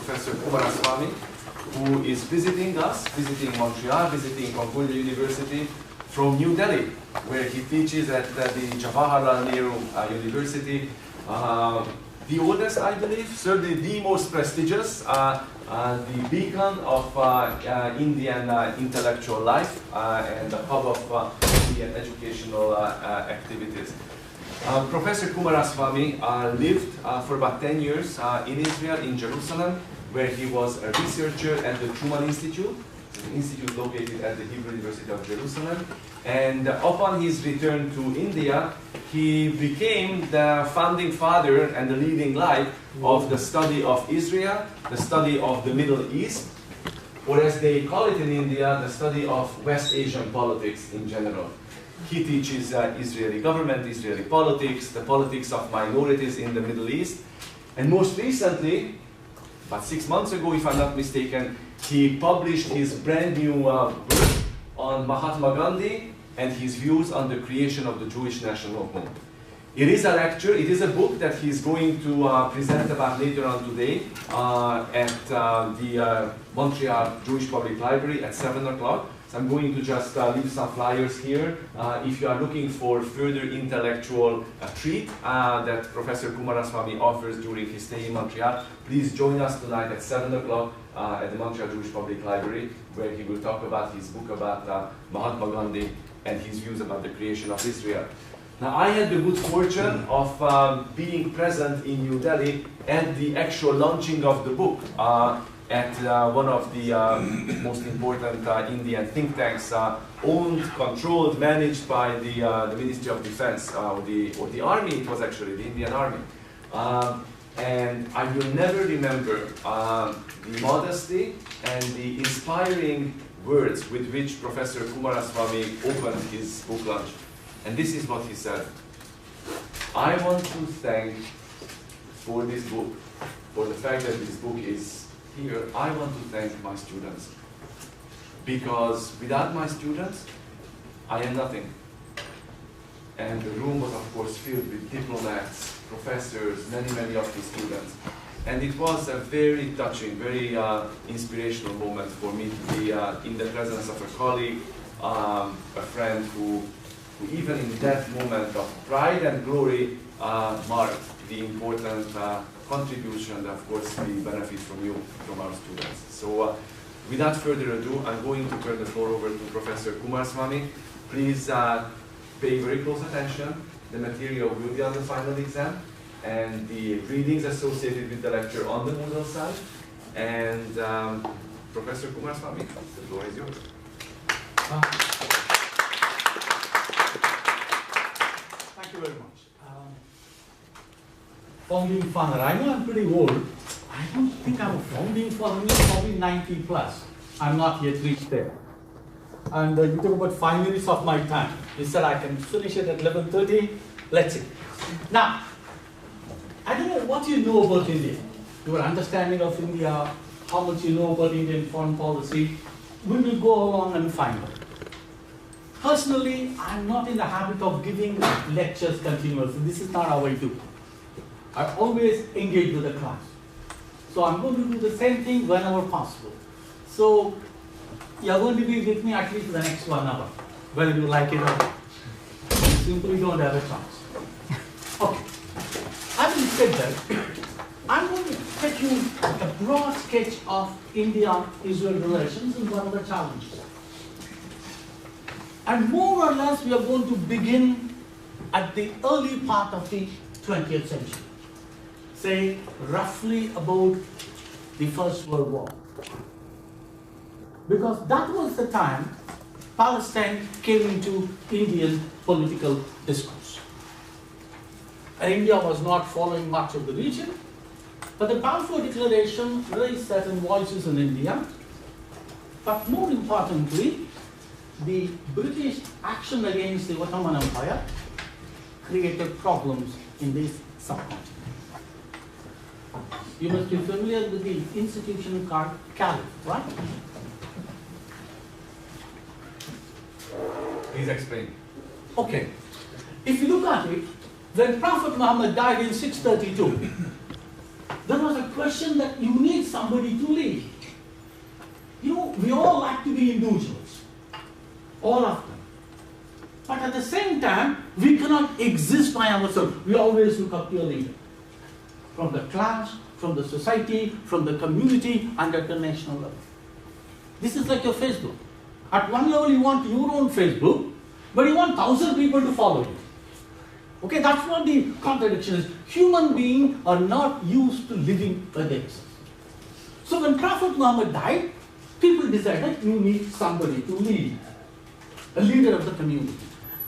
Professor Kumaraswamy, who is visiting us, visiting Montreal, visiting Concordia University from New Delhi, where he teaches at the Jawaharlal Nehru University. The oldest, I believe, certainly the most prestigious, the beacon of Indian intellectual life and the hub of Indian educational activities. Professor Kumaraswamy lived for about 10 years in Israel, in Jerusalem, where he was a researcher at the Truman Institute, an institute located at the Hebrew University of Jerusalem. And upon his return to India, he became the founding father and the leading light of the study of Israel, the study of the Middle East, or as they call it in India, the study of West Asian politics in general. He teaches Israeli government, Israeli politics, the politics of minorities in the Middle East. And most recently, about 6 months ago, if I'm not mistaken, he published his brand new book on Mahatma Gandhi and his views on the creation of the Jewish national home. It is a lecture, it is a book that he's going to present about later on today at the Montreal Jewish Public Library at 7 o'clock. So I'm going to just leave some flyers here. If you are looking for further intellectual treat that Professor Kumaraswamy offers during his stay in Montreal, please join us tonight at 7 o'clock at the Montreal Jewish Public Library, where he will talk about his book about Mahatma Gandhi and his views about the creation of Israel. Now, I had the good fortune of being present in New Delhi at the actual launching of the book at one of the most important Indian think tanks, owned, controlled, managed by the Ministry of Defense, or the Army. It was actually the Indian Army. And I will never remember the modesty and the inspiring words with which Professor Kumaraswamy opened his book launch. And this is what he said: I want to thank for this book, for the fact that this book is here. I want to thank my students, because without my students, I am nothing. And the room was, of course, filled with diplomats, professors, many of his students. And it was a very touching, very inspirational moment for me to be in the presence of a colleague, a friend who even in that moment of pride and glory marked the important contribution that, of course, we benefit from our students. So without further ado, I'm going to turn the floor over to Professor Kumaraswamy. Please pay very close attention. The material will be on the final exam, and the readings associated with the lecture on the Moodle side. And Professor Kumaraswamy, the floor is yours. Thank you very much. Founding father, I know I'm pretty old. I don't think I'm a founding father, probably 90 plus. I'm not yet reached there. And you took about 5 minutes of my time. You said I can finish it at 11:30. Let's see. Now, I don't know what you know about India, your understanding of India, how much you know about Indian foreign policy. We will go along and find out. Personally, I'm not in the habit of giving lectures continuously. This is not how I do. I always engage with the class. So I'm going to do the same thing whenever possible. So you're going to be with me at least for the next 1 hour, whether you like it or not. You simply don't have a chance. Okay. Having said that, I'm going to take you a broad sketch of India-Israel relations and what are the challenges. And more or less, we are going to begin at the early part of the 20th century. Say, roughly about the First World War. Because that was the time Palestine came into Indian political discourse. And India was not following much of the region, but the Balfour Declaration raised certain voices in India. But more importantly, the British action against the Ottoman Empire created problems in this subcontinent. You must be familiar with the institution called Caliph, right? Please explain. Okay. If you look at it, when Prophet Muhammad died in 632, there was a question that you need somebody to lead. We all like to be individuals, all of them. But at the same time, we cannot exist by ourselves. We always look up to a leader. From the class, from the society, from the community, and at the national level. This is like your Facebook. At one level, you want your own Facebook, but you want 1,000 people to follow you. Okay, that's what the contradiction is. Human beings are not used to living where they exist. So when Prophet Muhammad died, people decided you need somebody to lead, a leader of the community.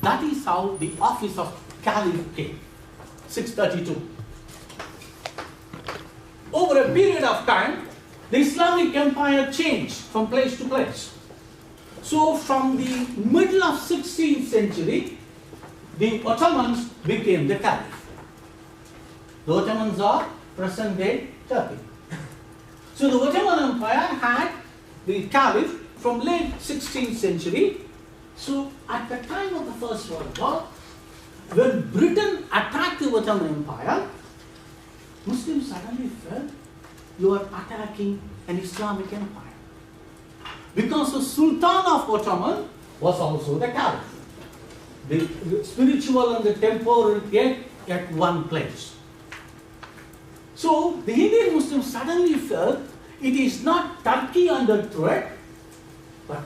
That is how the office of Caliph came, 632. Over a period of time, the Islamic empire changed from place to place. So from the middle of 16th century, the Ottomans became the Caliph. The Ottomans are present-day Turkey. So the Ottoman Empire had the Caliph from late 16th century. So at the time of the First World War, when Britain attacked the Ottoman Empire, Muslims suddenly felt you are attacking an Islamic empire. Because the Sultan of Ottoman was also the Caliph. The spiritual and the temporal get at one place. So the Indian Muslims suddenly felt it is not Turkey under threat, but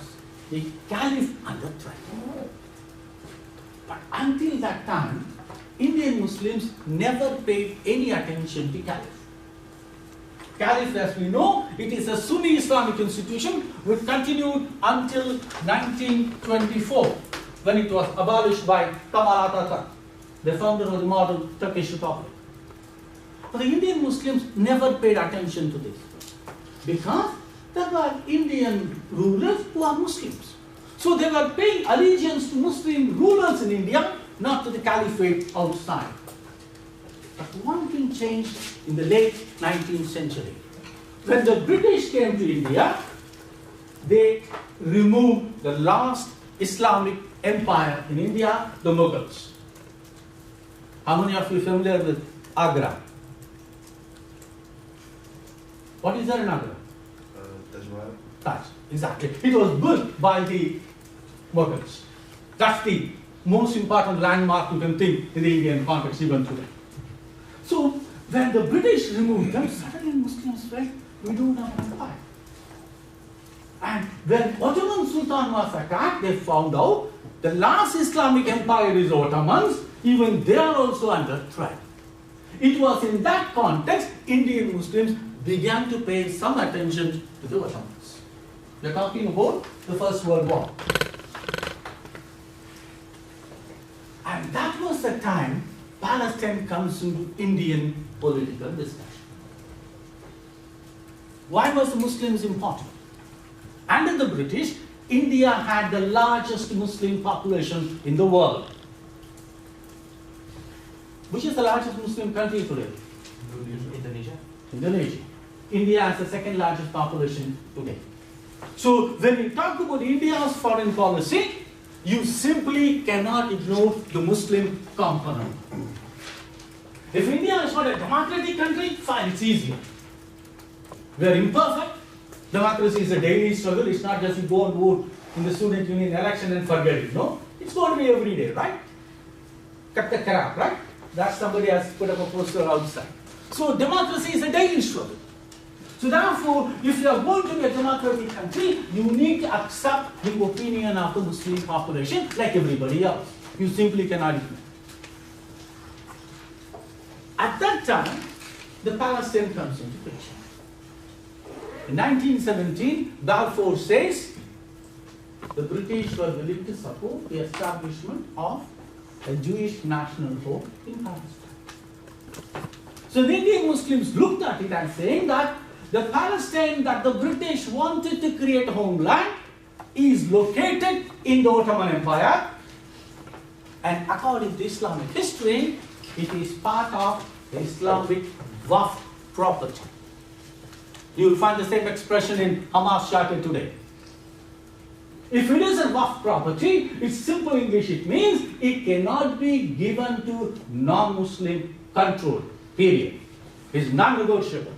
the Caliph under threat. But until that time, Indian Muslims never paid any attention to Caliph. Caliph, as we know, it is a Sunni Islamic institution which continued until 1924, when it was abolished by Kemal Atatürk, the founder of the modern Turkish Republic. But the Indian Muslims never paid attention to this, because there were Indian rulers who are Muslims. So they were paying allegiance to Muslim rulers in India, not to the caliphate outside. But one thing changed in the late 19th century. When the British came to India, they removed the last Islamic empire in India, the Mughals. How many of you are familiar with Agra? What is there in Agra? Taj, exactly. It was built by the Mughals. That's the most important landmark you can think in the Indian context even today. So when the British removed them, suddenly Muslims felt we don't have an empire. And when Ottoman Sultan was attacked, they found out the last Islamic empire is Ottomans, even they are also under threat. It was in that context Indian Muslims began to pay some attention to the Ottomans. We are talking about the First World War. And that was the time Palestine comes into Indian political discussion. Why was the Muslims important? Under the British, India had the largest Muslim population in the world. Which is the largest Muslim country today? Indonesia. Indonesia. India has the second largest population today. So when we talk about India's foreign policy, you simply cannot ignore the Muslim component. If India is not a democratic country, fine, it's easier. We are imperfect. Democracy is a daily struggle. It's not just you go and vote in the student union election and forget it. No, it's going to be every day, right? Cut the crap, right? That somebody has put up a poster outside. So democracy is a daily struggle. So therefore, if you are going to be a democratic country, you need to accept the opinion of the Muslim population like everybody else. You simply cannot ignore. At that time, the Palestine comes into picture. In 1917, Balfour says the British were willing to support the establishment of a Jewish national home in Palestine. So the Indian Muslims looked at it and saying that the Palestine that the British wanted to create a homeland is located in the Ottoman Empire, and according to Islamic history, it is part of the Islamic Waqf property. You will find the same expression in Hamas Charter today. If it is a Waqf property, it's simple English, it means it cannot be given to non-Muslim control, period. It's non-negotiable.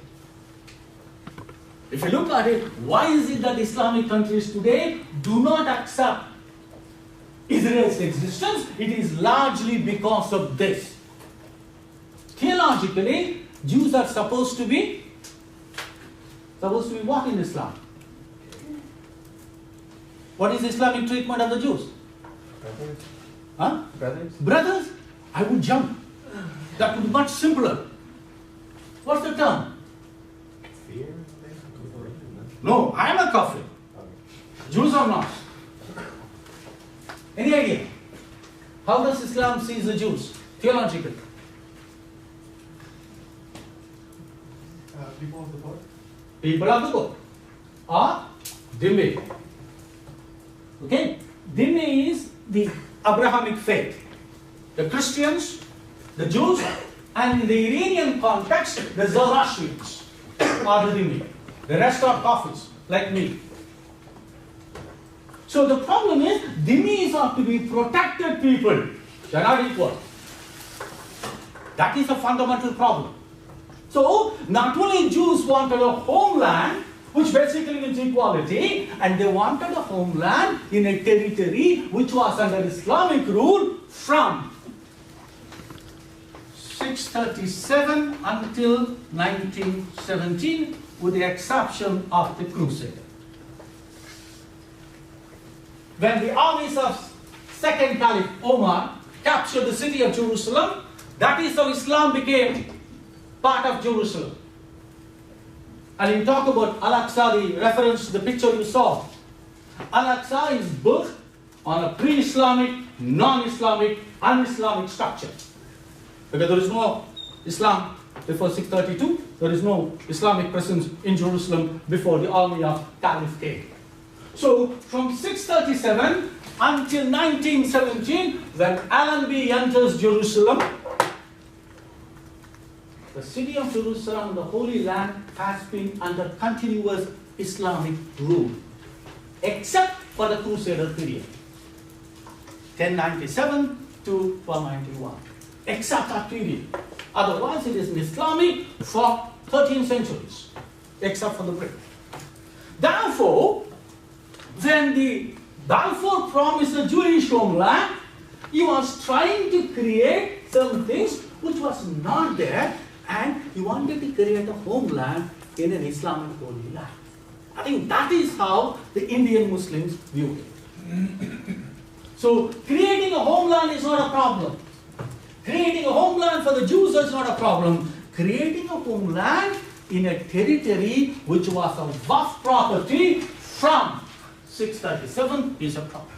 If you look at it, why is it that Islamic countries today do not accept Israel's existence? It is largely because of this. Theologically, Jews are supposed to be what in Islam? What is the Islamic treatment of the Jews? Brothers. Huh? Brothers. Brothers? I would jump. That would be much simpler. What's the term? Fear. No, I am a kafir. Jews are not. Any idea? How does Islam see the Jews theologically? People of the book. People of the book. Or dhimmi. Okay? Dhimmi is the Abrahamic faith. The Christians, the Jews, and in the Iranian context, the Zoroastrians are the dhimmi. The rest are kafirs, like me. So the problem is, dhimmis are to be protected people. They are not equal. That is a fundamental problem. So, not only Jews wanted a homeland, which basically means equality, and they wanted a homeland in a territory which was under Islamic rule from 637 until 1917, with the exception of the Crusade. When the armies of second Caliph Omar captured the city of Jerusalem, that is how Islam became part of Jerusalem. And you talk about Al-Aqsa, the reference to the picture you saw. Al-Aqsa is built on a pre-Islamic, non-Islamic, un-Islamic structure. Because there is no Islam before 632, there is no Islamic presence in Jerusalem before the army of Caliph came. So, from 637 until 1917, when Allenby enters Jerusalem, the city of Jerusalem, the Holy Land, has been under continuous Islamic rule, except for the Crusader period, 1097 to 1291, except that period. Otherwise, it is Islamic for 13 centuries, except for the British. Therefore, when the Balfour promised a Jewish homeland, he was trying to create some things which was not there, and he wanted to create a homeland in an Islamic holy land. I think that is how the Indian Muslims view it. So, creating a homeland is not a problem. Creating a homeland for the Jews is not a problem. Creating a homeland in a territory which was a vast property from 637 is a problem.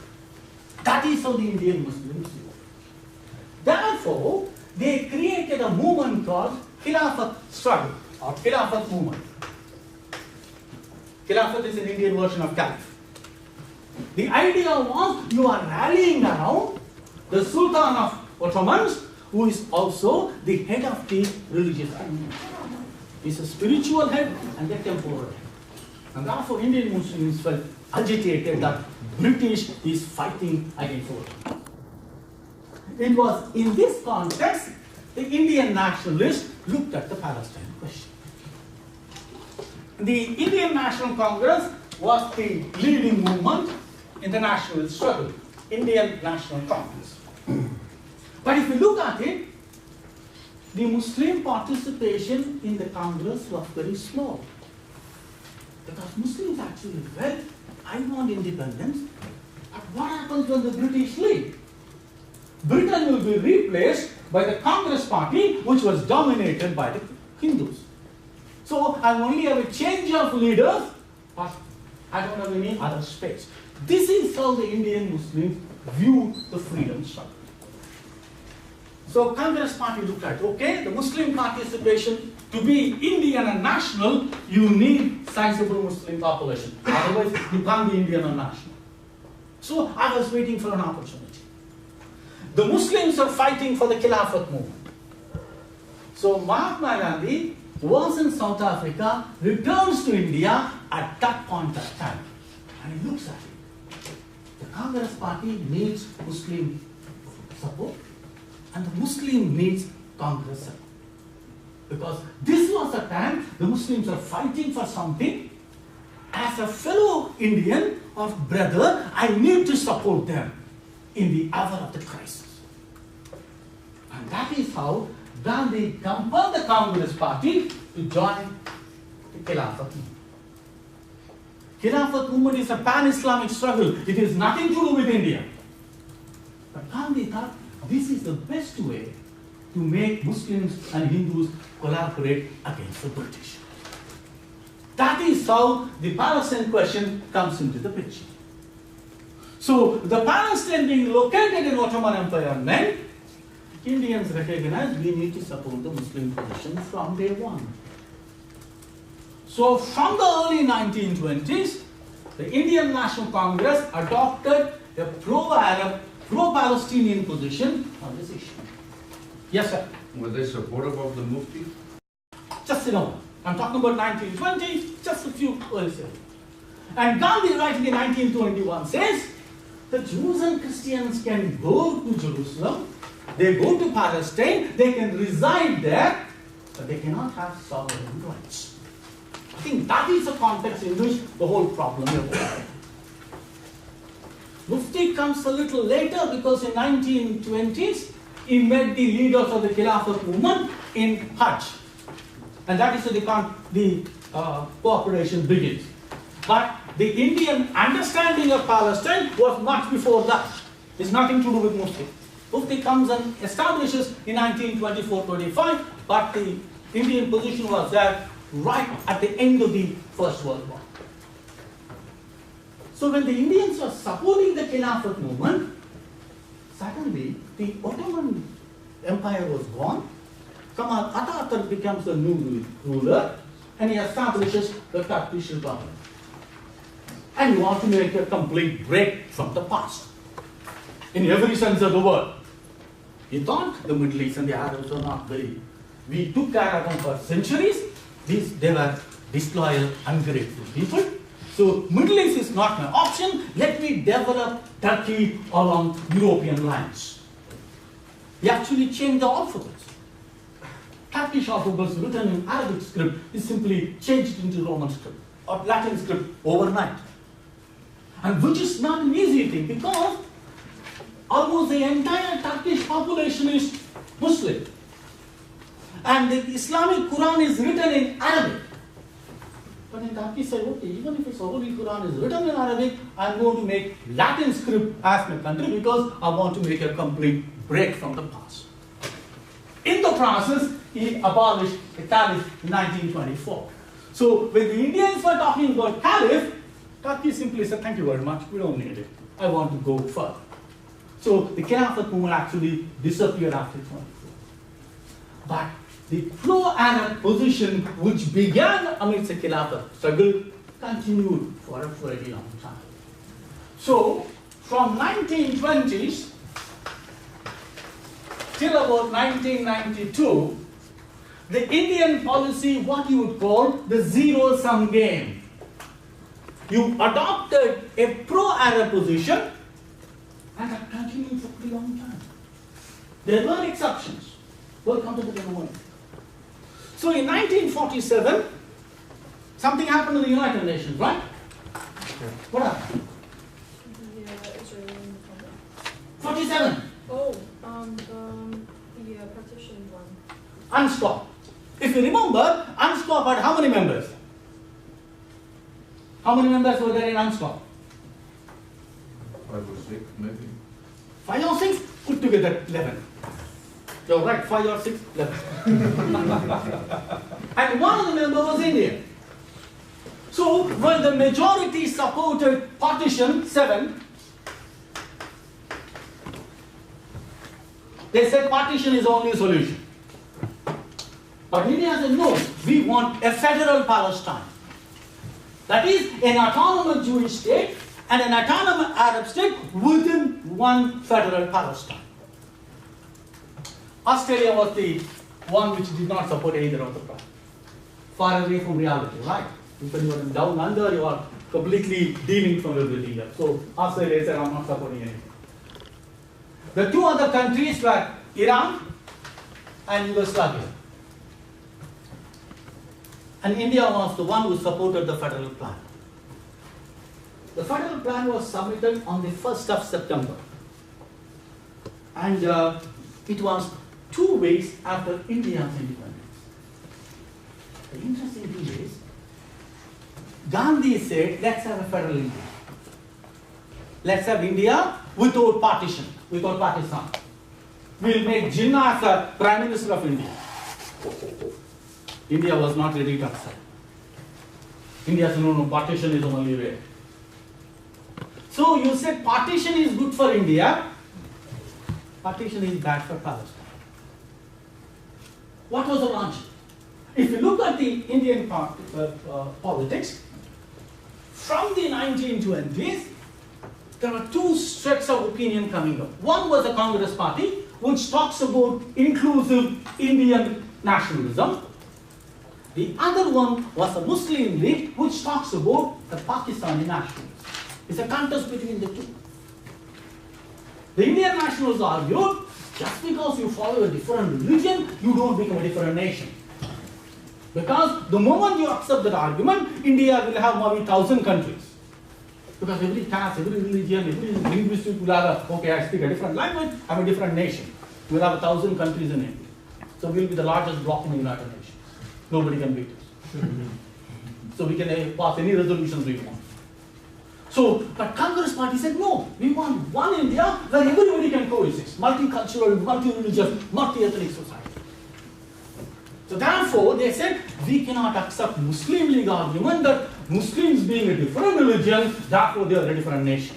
That is how the Indian Muslims view it. Therefore, they created a movement called Khilafat struggle or Khilafat movement. Khilafat is an Indian version of Caliph. The idea was you are rallying around the Sultan of Ottomans, who is also the head of the religious community. He is a spiritual head and a temporal head. And therefore Indian Muslims felt agitated that British is fighting against Ottomans. It was in this context the Indian nationalists looked at the Palestine question. The Indian National Congress was the leading movement in the national struggle, Indian National Congress. But if you look at it, the Muslim participation in the Congress was very small. Because Muslims actually felt, I want independence, but what happens when the British leave? Britain will be replaced by the Congress party, which was dominated by the Hindus. So I only have a change of leaders, but I don't have any other space. This is how the Indian Muslims view the freedom struggle. So Congress party looked at, okay, the Muslim participation, to be Indian and national, you need sizable Muslim population. Otherwise, you can't be Indian and national. So I was waiting for an opportunity. The Muslims are fighting for the Khilafat movement. So Mahatma Gandhi was in South Africa, returns to India at that point of time. And he looks at it. The Congress party needs Muslim support, and the Muslim needs Congress support. Because this was the time the Muslims are fighting for something. As a fellow Indian or brother, I need to support them in the hour of the crisis. And that is how Gandhi compelled the Congress Party to join the Khilafat movement. Khilafat movement is a pan-Islamic struggle. It has nothing to do with India. But Gandhi thought this is the best way to make Muslims and Hindus collaborate against the British. That is how the Palestine question comes into the picture. So the Palestine being located in Ottoman Empire meant Indians recognized we need to support the Muslim position from day one. So from the early 1920s, the Indian National Congress adopted a pro-Arab, pro-Palestinian position on this issue. Yes, sir. Were they supportive of the Mufti? Just I'm talking about 1920, just a few years ago. And Gandhi, writing in 1921, says the Jews and Christians can go to Jerusalem, they go to Palestine, they can reside there, but they cannot have sovereign rights. I think that is the context in which the whole problem is. Mufti comes a little later because in 1920s, he met the leaders of the Khilafat movement in Hajj. And that is where the cooperation begins. But the Indian understanding of Palestine was much before that. It's nothing to do with Mufti. Mufti comes and establishes in 1924-25, but the Indian position was there right at the end of the First World War. So when the Indians were supporting the Khilafat movement, suddenly the Ottoman Empire was gone. Kemal Atatürk becomes the new ruler and he establishes the Turkish Republic. And you want to make a complete break from the past. In every sense of the word. He thought the Middle East and the Arabs were not we took care of them for centuries. They were disloyal, ungrateful people. So Middle East is not my option. Let me develop Turkey along European lines. He actually changed the alphabets. Turkish alphabets written in Arabic script is simply changed into Roman script or Latin script overnight. And which is not an easy thing because almost the entire Turkish population is Muslim. And the Islamic Quran is written in Arabic. But in Turkey say, okay, even if the Holy Quran is written in Arabic, I'm going to make Latin script as my country because I want to make a complete break from the past. In the process, he abolished the caliph in 1924. So when the Indians were talking about caliph, Turkey simply said, thank you very much, we don't need it. I want to go further. So the Khilafat movement actually disappeared after 24. But the pro-Arab position which began amidst the Khilafat struggle continued for a very long time. So from 1920s till about 1992, the Indian policy, what you would call the zero-sum game. You adopted a pro-Arab position and that continued for a pretty long time. There were exceptions. We'll come to that in a moment. So in 1947, something happened in the United Nations, right? Yeah. What happened? The Israeli independence. 47. Oh, the partition one. UNSCOP. If you remember, UNSCOP had how many members? How many members were there in UNSCOP? 5 or 6, maybe. 5 or 6? Put together 11. You're right, 5 or 6, 11. And one of the members was India. So when the majority supported partition 7, they said partition is the only solution. But India said no, we want a federal Palestine. That is an autonomous Jewish state and an autonomous Arab state within one federal Palestine. Australia was the one which did not support either of the projects. Far away from reality, right? When you are down under, you are completely dealing from everything else. So Australia said, I'm not supporting anything. The two other countries were Iran and Yugoslavia. And India was the one who supported the federal plan. The federal plan was submitted on the 1st of September. And it was 2 weeks after India's independence. The interesting thing is, Gandhi said, let's have a federal India. Let's have India without partition, without Pakistan. We'll make Jinnah as a Prime Minister of India. India was not ready to accept. India said, no, partition is the only way. So you said partition is good for India, partition is bad for Palestine. What was the logic? If you look at the Indian politics, from the 1920s, there are 2 sets of opinion coming up. One was the Congress Party, which talks about inclusive Indian nationalism. The other one was the Muslim League, which talks about the Pakistani nationalism. It's a contest between the 2. The Indian nationalists argued, just because you follow a different religion, you don't become a different nation. Because the moment you accept that argument, India will have maybe 1,000 countries. Because every caste, every religion, every linguistic will have okay, I speak a different language, I'm a different nation. We'll have 1,000 countries in India. So we'll be the largest bloc in the United Nations. Nobody can beat us. So we can pass any resolutions we want. So, but Congress Party said, no, we want one India where everybody can coexist. Multicultural, multi-religious, multi-ethnic society. So therefore, they said, we cannot accept Muslim League argument that Muslims being a different religion, therefore they are a different nation.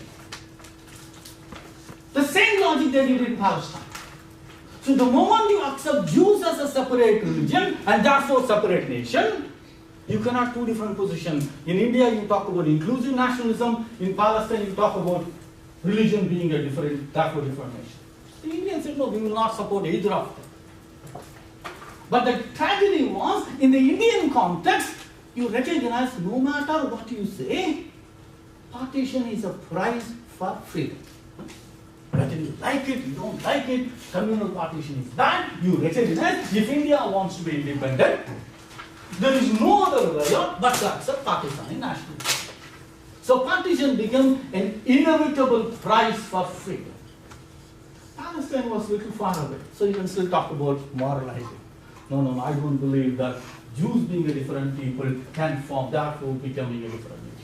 The same logic they did in Palestine. So the moment you accept Jews as a separate religion and therefore separate nation, you cannot two different positions. In India, you talk about inclusive nationalism. In Palestine, you talk about religion being a different, therefore different nation. The Indians said, no, we will not support either of them. But the tragedy was, in the Indian context, you recognize no matter what you say, partition is a price for freedom. Whether you like it, you don't like it, communal partition is bad, you recognize if India wants to be independent, there is no other way out but to accept Pakistani nationalism. So partition became an inevitable price for freedom. Palestine was a little far away, so you can still talk about moralizing. No, I don't believe that Jews being a different people can form, therefore becoming a different nation.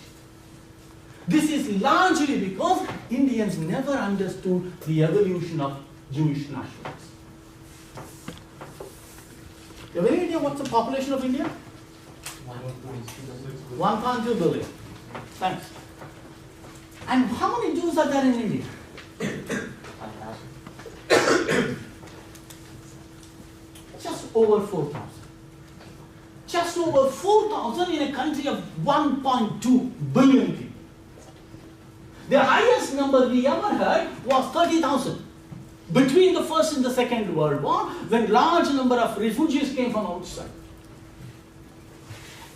This is largely because Indians never understood the evolution of Jewish nationalism. You have any idea what's the population of India? 1.2 billion. Thanks. And how many Jews are there in India? Just over 4,000. Just over 4,000 in a country of 1.2 billion people. The highest number we ever had was 30,000. Between the First and the Second World War, when large number of refugees came from outside.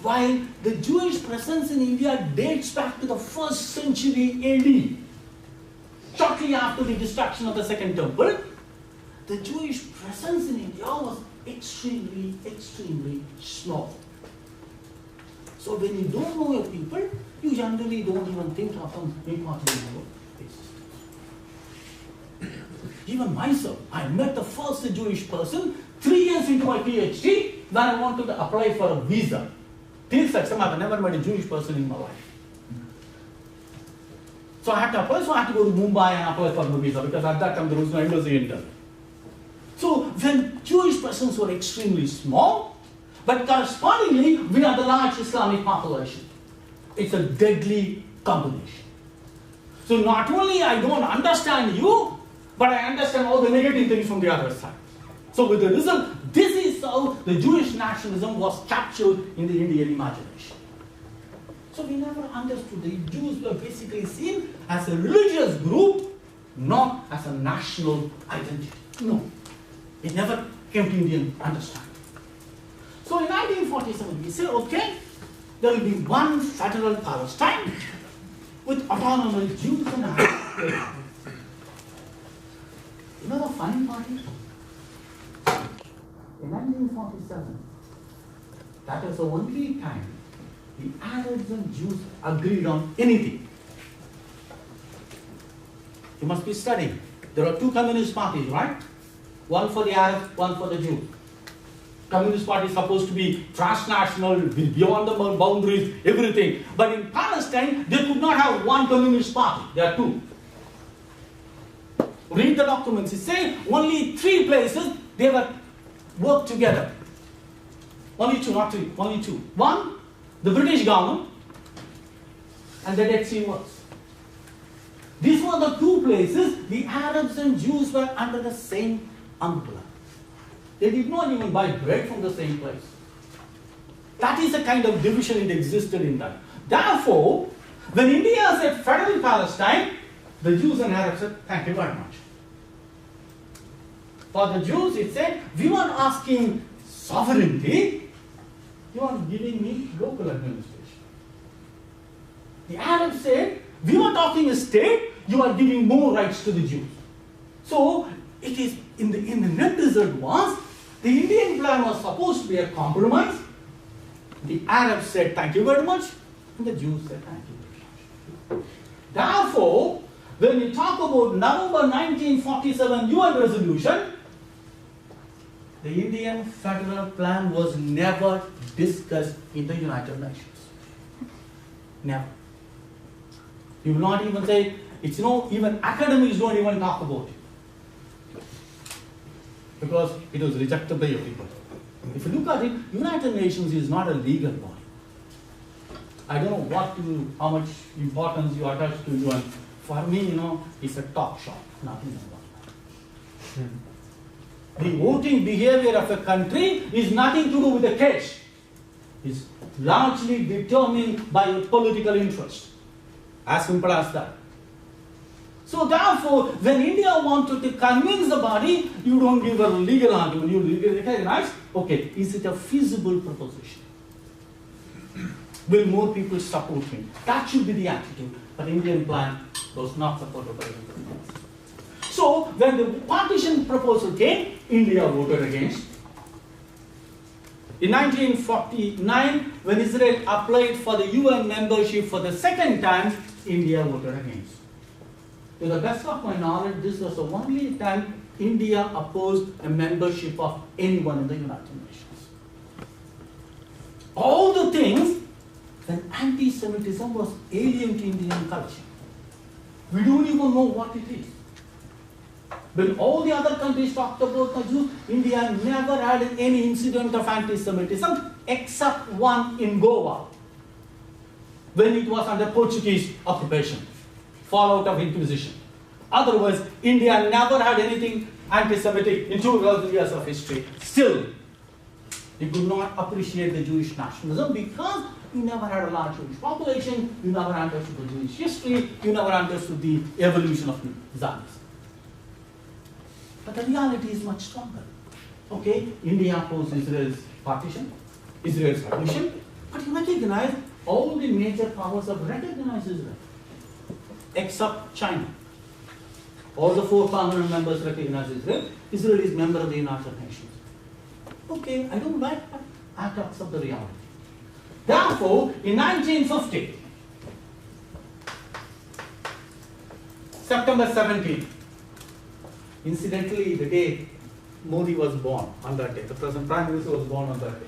While the Jewish presence in India dates back to the 1st century AD, shortly after the destruction of the Second Temple, the Jewish presence in India was extremely, extremely small. So when you don't know your people, you generally don't even think of them important in your existence. Even myself, I met the first Jewish person 3 years into my PhD when I wanted to apply for a visa. Till such time, I've never met a Jewish person in my life. So I had to apply, so I had to go to Mumbai and apply for the visa because at that time there was no embassy in Delhi. So when Jewish persons were extremely small, but correspondingly we are the large Islamic population. It's a deadly combination. So not only I don't understand you, but I understand all the negative things from the other side. So with the result, this is how the Jewish nationalism was captured in the Indian imagination. So we never understood the Jews were basically seen as a religious group, not as a national identity. No. It never came to Indian understanding. So in 1947, we say, okay, there will be one federal Palestine with autonomous Jews and Arabs. You know the funny part is, in 1947, That is the only time the Arabs and Jews agreed on anything. You must be studying. There are two communist parties, right? One for the Arabs, one for the Jews. Communist party is supposed to be transnational, beyond the boundaries, everything. But in Palestine, they could not have one communist party. There are two. Read the documents. It says only 3 places they were worked together. Only 2, not 3, only 2. One, the British government, and the Dead Sea Works. These were the 2 places the Arabs and Jews were under the same umbrella. They did not even buy bread from the same place. That is the kind of division that existed in that. Therefore, when India said federal Palestine, the Jews and Arabs said, thank you very much. For the Jews, it said, we were asking sovereignty, you are giving me local administration. The Arabs said, we were talking a state, you are giving more rights to the Jews. So, it is in the net result was, the Indian plan was supposed to be a compromise. The Arabs said, thank you very much, and the Jews said, thank you very much. Therefore, when we talk about November 1947 UN resolution, the Indian federal plan was never discussed in the United Nations. Never. You will not even say, it's even academics don't even talk about it. Because it was rejected by everybody. If you look at it, United Nations is not a legal body. I don't know how much importance you attach to UN. For me, it's a talk shop, nothing more. The voting behavior of a country is nothing to do with the case. It's largely determined by your political interest. As simple as that. So therefore, when India wanted to convince the body, you don't give a legal argument, you recognize, okay, is it a feasible proposition? Will more people support me? That should be the attitude. But Indian plan was not supported by everyone. So when the partition proposal came, India voted against. In 1949, when Israel applied for the UN membership for the second time, India voted against. To the best of my knowledge, this was the only time India opposed a membership of anyone in the United Nations. All the things, when anti-Semitism was alien to Indian culture. We don't even know what it is. When all the other countries talked about the Jews, India never had any incident of anti-Semitism except one in Goa, when it was under Portuguese occupation, fallout of Inquisition. Otherwise, India never had anything anti-Semitic in 2000 years of history. Still, you could not appreciate the Jewish nationalism because you never had a large Jewish population, you never understood the Jewish history, you never understood the evolution of Zionism. But the reality is much stronger. Okay, India opposed Israel's partition, Israel's admission, but you recognize all the major powers have recognized Israel, except China. All the 4 permanent members recognize Israel. Israel is member of the United Nations. Okay, I don't like that. I have to accept the reality. Therefore, in 1950, September 17th, incidentally, the day Modi was born, on that day, the present Prime Minister was born on that day.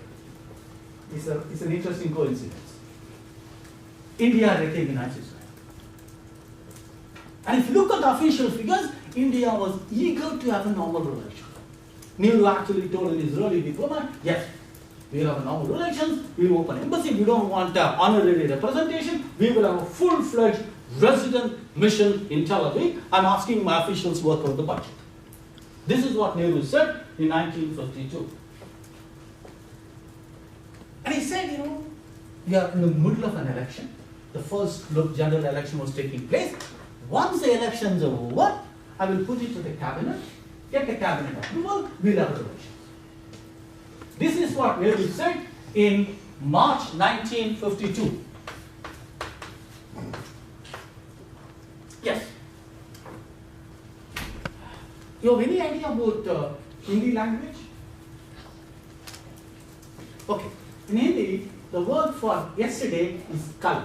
It's an interesting coincidence. India recognized Israel. And if you look at the official figures, India was eager to have a normal relation. Nehru actually told an Israeli diplomat, yes, we will have normal relations, we will open embassy, we don't want honorary representation, we will have a full-fledged resident mission in Tel Aviv. I'm asking my officials to work out the budget. This is what Nehru said in 1952. And he said, we are in the middle of an election. The first general election was taking place. Once the elections are over, I will put it to the cabinet, get the cabinet approval, we'll have relations. This is what Nehru said in March 1952. Yes. You have any idea about Hindi language? Okay. In Hindi, the word for yesterday is kal.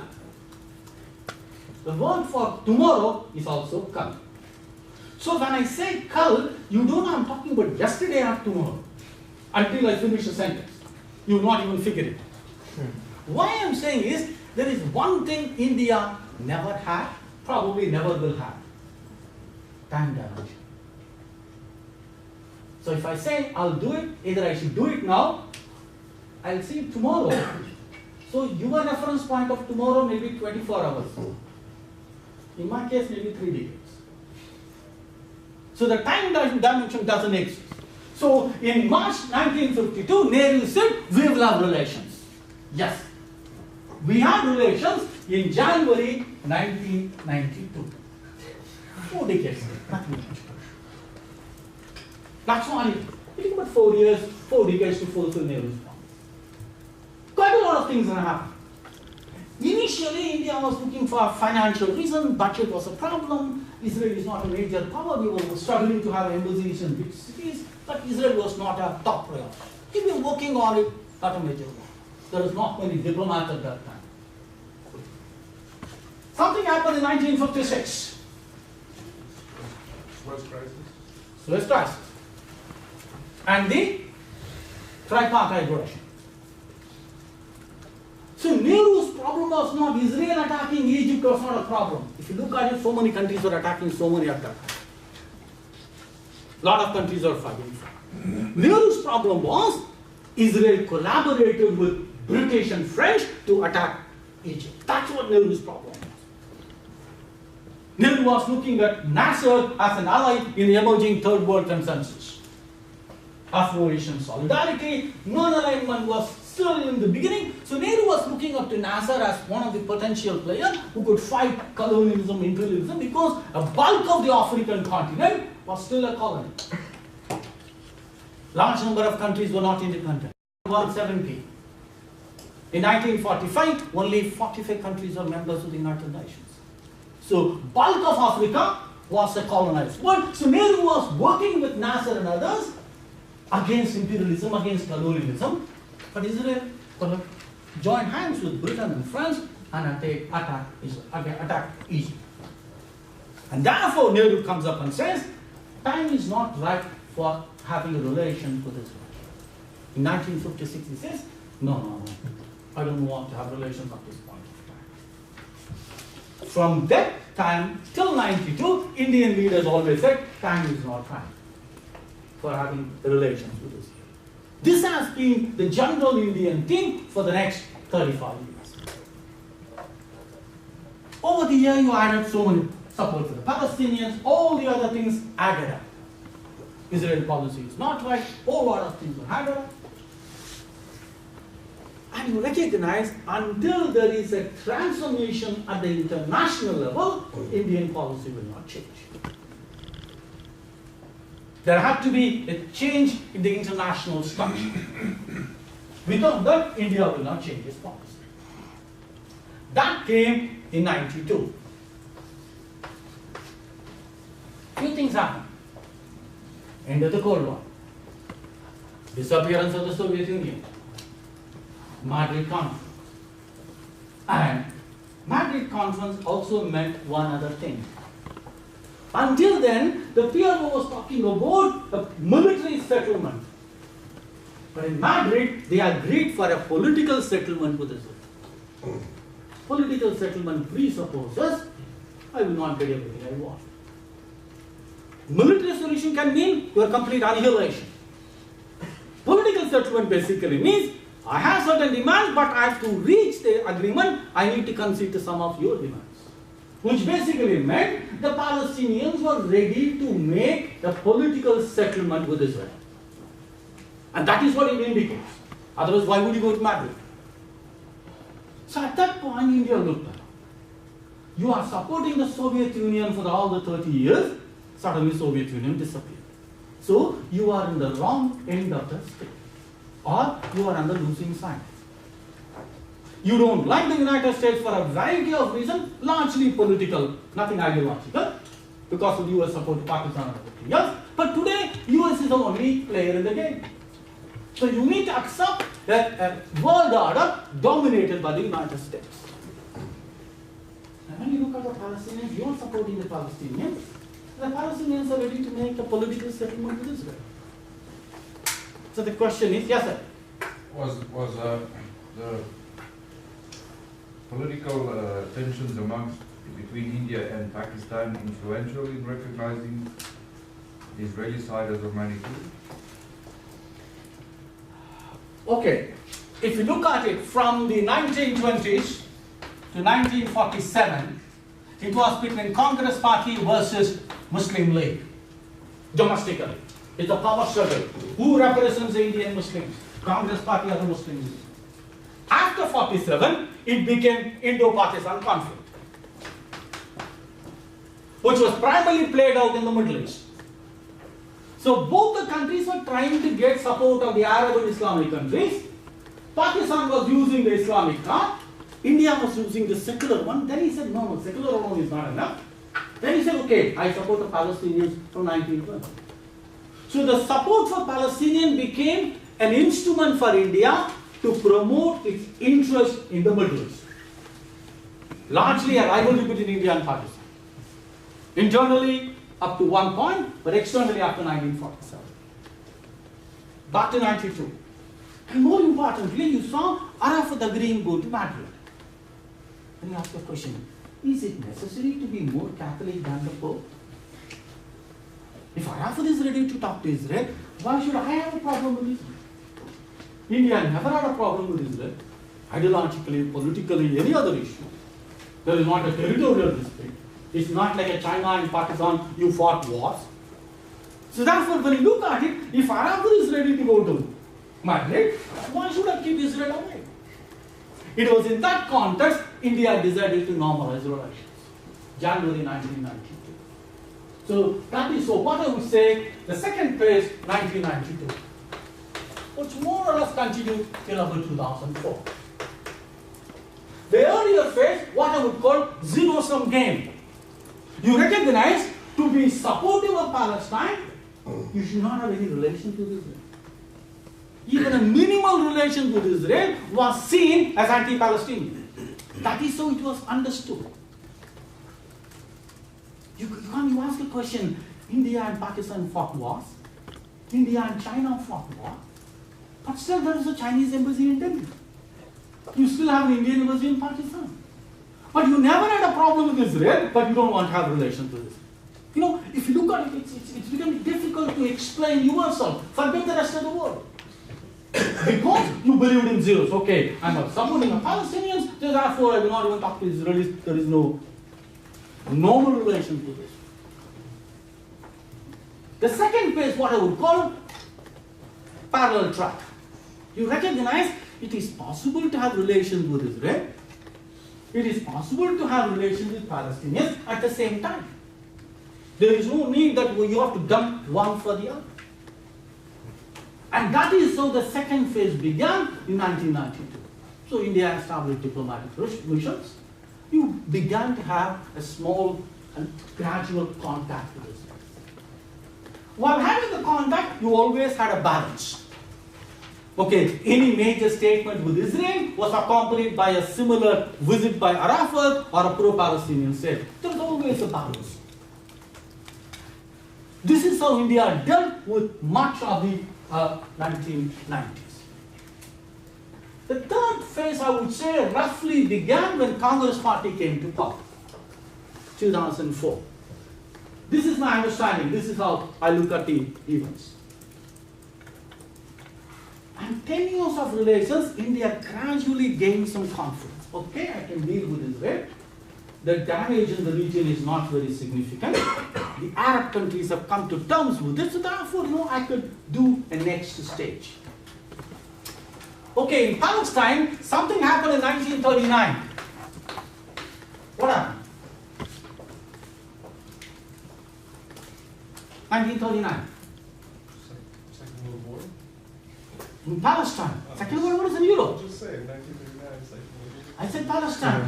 The word for tomorrow is also kal. So when I say kal, you don't know I'm talking about yesterday or tomorrow until I finish the sentence. You will not even figure it. Why I'm saying is, there is one thing India never had, probably never will have. Time dimension. So if I say I'll do it, either I should do it now, I'll see it tomorrow. So your reference point of tomorrow may be 24 hours. In my case, maybe 3 decades. So the time dimension doesn't exist. So in March 1952, Nehru said, we will have relations. Yes. We had relations in January 1992. 4 decades. Nothing much. That's why it took about 4 years, 4 decades to fulfill Nehru's promise. Quite a lot of things have happened. Initially, India was looking for a financial reason. Budget was a problem. Israel is not a major power. We were struggling to have embassies in big cities, but Israel was not a top priority. We were working on it, not a major one. There was not many diplomats at that time. Something happened in 1956. Suez crisis? Suez crisis. And the tripartite relation. So Nehru's problem was not Israel attacking Egypt was not a problem. If you look at it, so many countries were attacking so many at that time. A lot of countries were fighting. Nehru's problem was Israel collaborated with British and French to attack Egypt. That's what Nehru's problem was. Nehru was looking at Nasser as an ally in the emerging third world consensus. Afro-Asian solidarity, non-alignment was still in the beginning. So Nehru was looking up to Nasser as one of the potential players who could fight colonialism, imperialism, because a bulk of the African continent was still a colony. Large number of countries were not independent. 170. In 1945, only 45 countries are members of the United Nations. So bulk of Africa was a colonized world. So Nehru was working with Nasser and others against imperialism, against colonialism. But Israel joined hands with Britain and France and attacked Egypt. And therefore Nehru comes up and says, time is not right for having a relation with Israel. In 1956 he says, no, I don't want to have relations at this point of time. From that time till 92, Indian leaders always said, time is not right for having relations with Israel. This has been the general Indian theme for the next 35 years. Over the year, you added so many support for the Palestinians, all the other things added up. Israel policy is not right, whole lot of things were added up. And you recognize until there is a transformation at the international level, Indian policy will not change. There had to be a change in the international structure. Without that, India will not change its policy. That came in 92. Few things happened. End of the Cold War. Disappearance of the Soviet Union. Madrid Conference. And Madrid Conference also meant one other thing. Until then, the PLO was talking about a military settlement. But in Madrid, they agreed for a political settlement with Israel. Political settlement presupposes, I will not get everything I want. Military solution can mean your complete annihilation. Political settlement basically means, I have certain demands, but I have to reach the agreement, I need to concede to some of your demands. Which basically meant the Palestinians were ready to make a political settlement with Israel. And that is what it indicates. Otherwise, why would you go to Madrid? So at that point, India looked at it. You are supporting the Soviet Union for all the 30 years, suddenly Soviet Union disappeared. So you are in the wrong end of the stick. Or you are on the losing side. You don't like the United States for a variety of reasons, largely political, nothing ideological, because of US support to Pakistan and everything else. But today, US is the only player in the game. So you need to accept a world order dominated by the United States. And when you look at the Palestinians, you are supporting the Palestinians. The Palestinians are ready to make a political settlement with Israel. So the question is, yes, sir. Was the political tensions between India and Pakistan influential in recognizing the Israeli side as a minority? Okay, if you look at it from the 1920s to 1947, it was between Congress Party versus Muslim League, domestically. It's a power struggle. Who represents the Indian Muslims? Congress Party or the Muslim League? After 47, it became Indo-Pakistan conflict, which was primarily played out in the Middle East. So both the countries were trying to get support of the Arab and Islamic countries. Pakistan was using the Islamic card. India was using the secular one. Then he said, no, secular alone is not enough. Then he said, okay, I support the Palestinians from 1920. So the support for Palestinians became an instrument for India to promote its interest in the Middle East. Largely a rivalry between India and Pakistan. Internally, up to one point, but externally after 1947. Back to 92. And more importantly, you saw Arafat agreeing to go to Madrid. And you ask the question, is it necessary to be more Catholic than the Pope? If Arafat is ready to talk to Israel, why should I have a problem with Israel? India never had a problem with Israel, ideologically, politically, any other issue. There is not a territorial dispute. It's not like a China and Pakistan, you fought wars. So therefore, when you look at it, if Arafat is ready to go to Madrid, why should I keep Israel away? It was in that context, India decided to normalize relations. January 1992. So that is so what I would say, the second phase, 1992, which more or less continued till about 2004. The earlier phase, what I would call zero-sum game. You recognize to be supportive of Palestine, you should not have any relations with Israel. Even a minimal relation with Israel was seen as anti-Palestinian. That is how it was understood. You ask the question, India and Pakistan fought wars, India and China fought war, but still there is a Chinese embassy in Delhi. You still have an Indian embassy in Pakistan. But you never had a problem with Israel, but you don't want to have relations with Israel. You know, if you look at it, it's becoming difficult to explain yourself. Forget the rest of the world. Because you believed in zeros. Okay, I'm not supporting the Palestinians, so therefore I will not even talk to Israelis. There is no normal relation to this. The second phase, what I would call parallel track. You recognize it is possible to have relations with Israel. It is possible to have relations with Palestinians at the same time. There is no need that you have to dump one for the other. And that is how the second phase began in 1992. So India established diplomatic missions. You began to have a small and gradual contact with Israel. While having the contact, you always had a balance. Okay, any major statement with Israel was accompanied by a similar visit by Arafat or a pro-Palestinian state. There was always a balance. This is how India dealt with much of the 1990s. The third phase, I would say, roughly began when Congress Party came to power, 2004. This is my understanding. This is how I look at the events. And 10 years of relations, India gradually gained some confidence. Okay, I can deal with Israel. The damage in the region is not very significant. The Arab countries have come to terms with it, so therefore, I could do a next stage. Okay, in Palestine, something happened in 1939. What happened? 1939. Second World War? In Palestine. Second World War is in Europe. Just say 1939, Second World War. I said Palestine.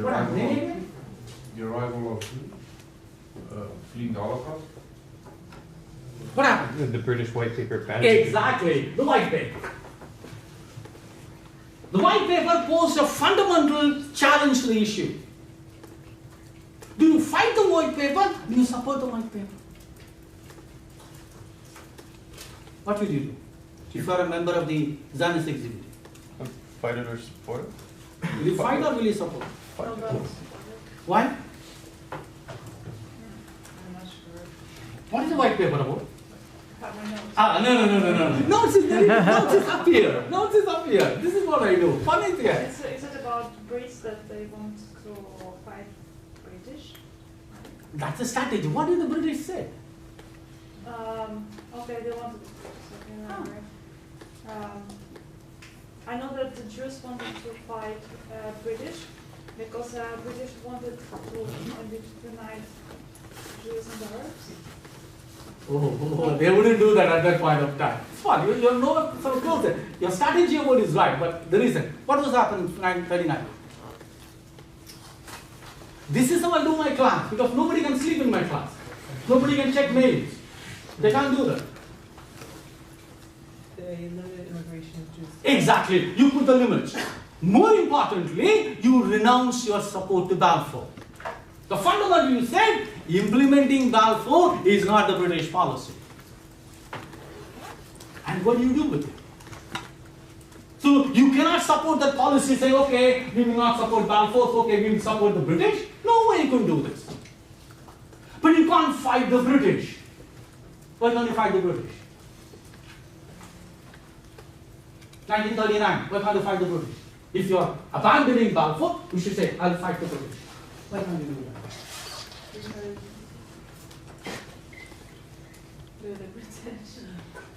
What happened? The arrival of fleeing the Holocaust? What happened? The British White Paper banning. Exactly, the white paper. The white paper posed a fundamental challenge to the issue. Do you fight the white paper? Do you support the white paper? What will you do if you are a member of the Zionist executive? Fight it or support it? Will you fight or will you support? Fight No, it. that's- Why? I'm not sure. What is the white paper about? Have my notes. No. Notes is up here. Notes is up here. This is what I do. Fun is here. Is it about Brits that they want to fight British? That's a strategy. What did the British say? Okay, they wanted to right? I know that the Jews wanted to fight British because British wanted to unite Jews and Arabs. Oh, they wouldn't do that at that point of time. It's fun. You know so close. Your strategy about is right, but the reason. What was happening in 1939? This is how I do my class because nobody can sleep in my class. Nobody can check mails. They can't do that. They limited immigration of Jews. Exactly. You put the limits. More importantly, you renounce your support to Balfour. The fundamental you said, implementing Balfour is not the British policy. And what do you do with it? So you cannot support that policy, say, okay, we will not support Balfour, so okay, we will support the British. No way you can do this. But you can't fight the British. Why can't you fight the British? 1939, why can't you fight the British? If you are abandoning Balfour, you should say, I'll fight the British. Why can't you do that? Because they're the British.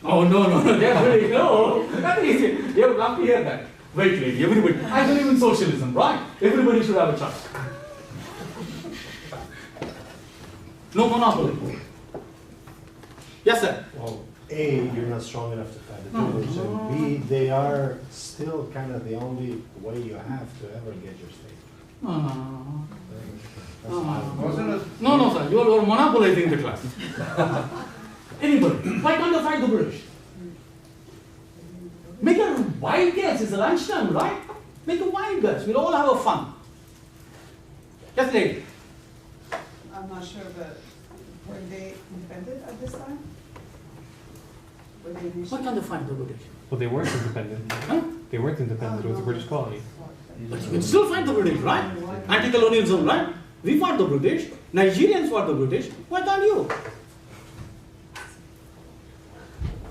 Oh, no, they're very low. That is it. You have love to hear that. Wait, everybody. I believe in socialism, right? Everybody should have a choice. No monopoly. Yes, sir. Well, A, you're not strong enough to fight the British, and B, they are still kind of the only way you have to ever get your stake. No. That's my Wasn't it? No, sir. You're monopolizing the class. Anybody. Why can't you fight the British? Make a wild guess. It's lunchtime, right? Make a wild guess. We'll all have a fun. Yes, lady. I'm not sure, but were they independent at this time? Were they Why nation? can't you fight the British? Well, they weren't independent. Huh? They weren't independent. It was a British colony. But you can still fight the British, right? Anti-colonialism, right? We fought the British. Nigerians fought the British. Why can't you?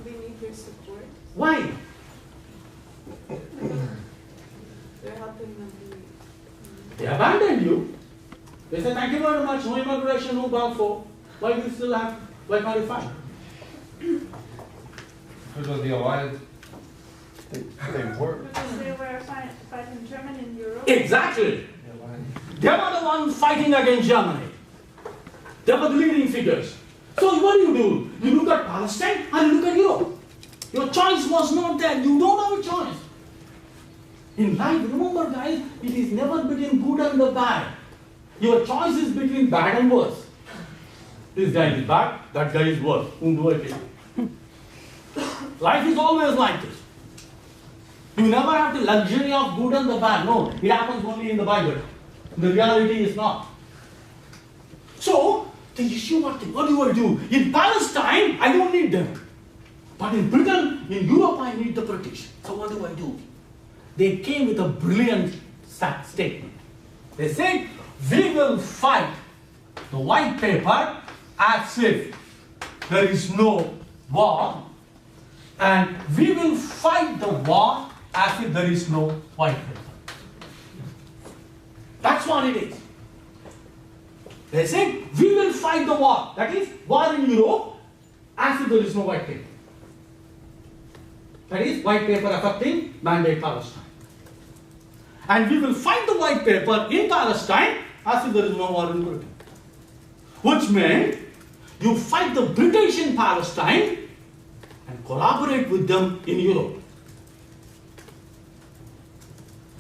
We need their support. Why? They're helping them be. They abandoned you. They said, thank you very much, no immigration, no Balfour. Why do you still have, why can't you fight? Because of the alliance. They were. Because they were fighting Germany in Europe. Exactly. They were the ones fighting against Germany. They were the leading figures. So what do? You look at Palestine and you look at Europe. Your choice was not there. You don't have a choice. In life, remember guys, it is never between good and the bad. Your choice is between bad and worse. This guy is bad, that guy is worse. Whom do I take? Life is always like this. You never have the luxury of good and the bad. No, it happens only in the Bible. The reality is not. So, the issue, what do I do? In Palestine, I don't need them. But in Britain, in Europe, I need the British. So what do I do? They came with a brilliant statement. They said, we will fight the white paper as if there is no war, and we will fight the war as if there is no white paper. That's what it is. They said, we will fight the war. That is, war in Europe, as if there is no white paper. That is, white paper affecting mandate Palestine. And we will fight the white paper in Palestine as if there is no war in Britain. Which meant, you fight the British in Palestine and collaborate with them in Europe.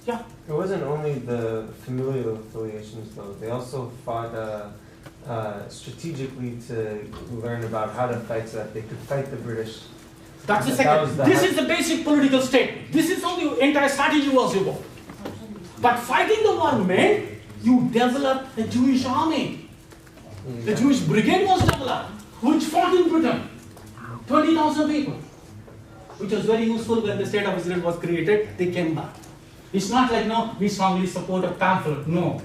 Yeah. It wasn't only the familial affiliations, though. They also fought strategically to learn about how to fight so that they could fight the British That's the That second. was the This hard- is the basic political statement. This is how the entire strategy was evolved. But fighting the war meant you develop a Jewish army. The Jewish brigade was developed, which fought in Britain. 20,000 people. Which was very useful when the state of Israel was created. They came back. It's not like, no, we strongly support a pamphlet. No.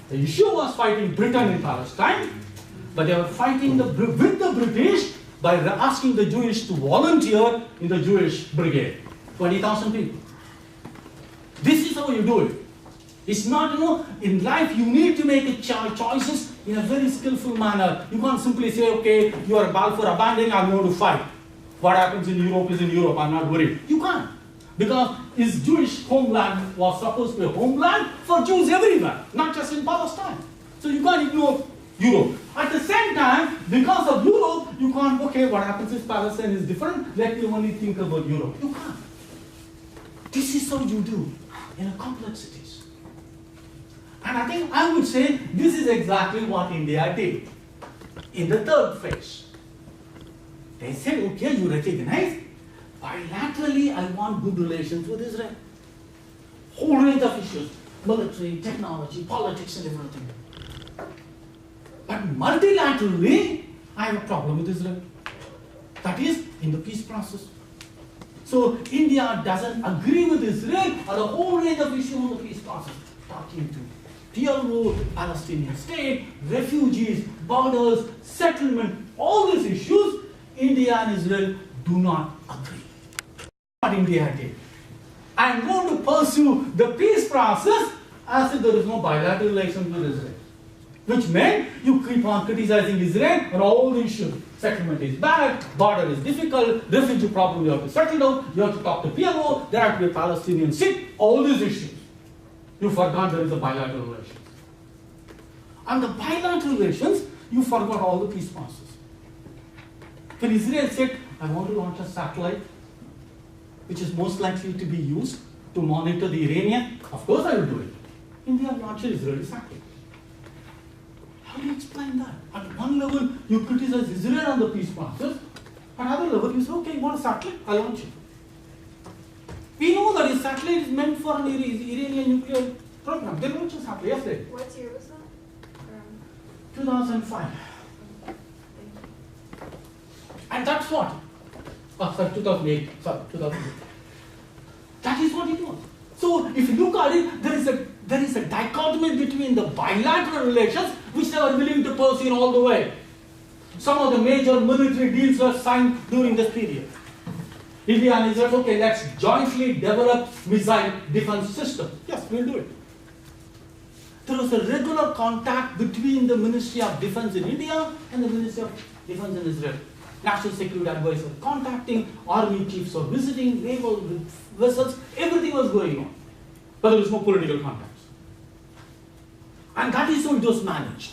The issue was fighting Britain in Palestine, but they were fighting with the British by asking the Jewish to volunteer in the Jewish brigade. 20,000 people. This is how you do it. It's not, in life you need to make choices in a very skillful manner. You can't simply say, okay, you are Balfour abandoning, I'm going to fight. What happens in Europe is in Europe, I'm not worried. You can't. Because his Jewish homeland was supposed to be a homeland for Jews everywhere, not just in Palestine. So you can't ignore Europe. At the same time, because of Europe, you can't, okay, what happens if Palestine is different, let me only think about Europe. You can't. This is how you do in a complexities. And I think I would say this is exactly what India did in the third phase. They said, okay, you recognize, bilaterally I want good relations with Israel. Whole range of issues, military, technology, politics and everything. But multilaterally, I have a problem with Israel. That is, in the peace process. So India doesn't agree with Israel on a whole range of issues in the peace process. Talking to PLO, Palestinian state, refugees, borders, settlement, all these issues, India and Israel do not agree. What India did. I am going to pursue the peace process as if there is no bilateral relations with Israel. Which meant you keep on criticizing Israel on all the issues. Settlement is bad, border is difficult, refugee problem you have to settle down, you have to talk to PLO, there have to be a Palestinian state, all these issues. You forgot there is a bilateral relations. And the bilateral relations, you forgot all the peace process. When Israel said, I want to launch a satellite, which is most likely to be used to monitor the Iranian, of course I will do it. India launched an Israeli satellite. How do you explain that? At one level, you criticize Israel on the peace process. At another level, you say, okay, you want a satellite? I'll launch it. We know that a satellite is meant for an Iranian nuclear program. They launched a satellite yesterday. What year was that? 2005. And that's what? Oh, sorry, 2008. Sorry, 2008. That is what it was. So, if you look at it, there is a dichotomy between the bilateral relations, which they were willing to pursue all the way. Some of the major military deals were signed during this period. India and Israel, okay, let's jointly develop missile defense system. Yes, we'll do it. There was a regular contact between the Ministry of Defense in India and the Ministry of Defense in Israel. National Security Advisor contacting, army chiefs were visiting, naval vessels, everything was going on. But there was no political contacts. And that is how it was managed.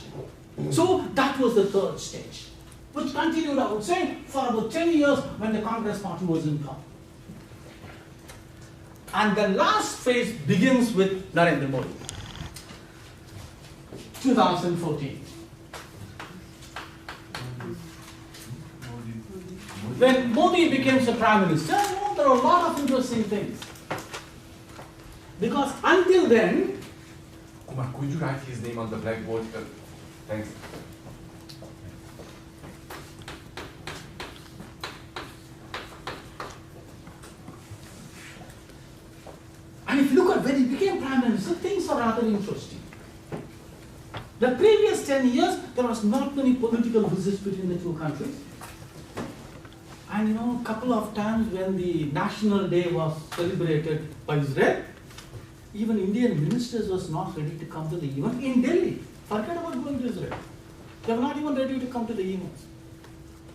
So that was the third stage, which continued, I would say, for about 10 years when the Congress Party was in power. And the last phase begins with Narendra Modi. 2014. When Modi became the Prime Minister, there were a lot of interesting things. Because until then, Kumar, could you write his name on the blackboard? Thanks. and if you look at when he became Prime Minister, things are rather interesting. The previous 10 years, there was not many political visits between the two countries. And a couple of times when the National Day was celebrated by Israel, even Indian ministers was not ready to come to the event in Delhi. Forget about going to Israel. They were not even ready to come to the events.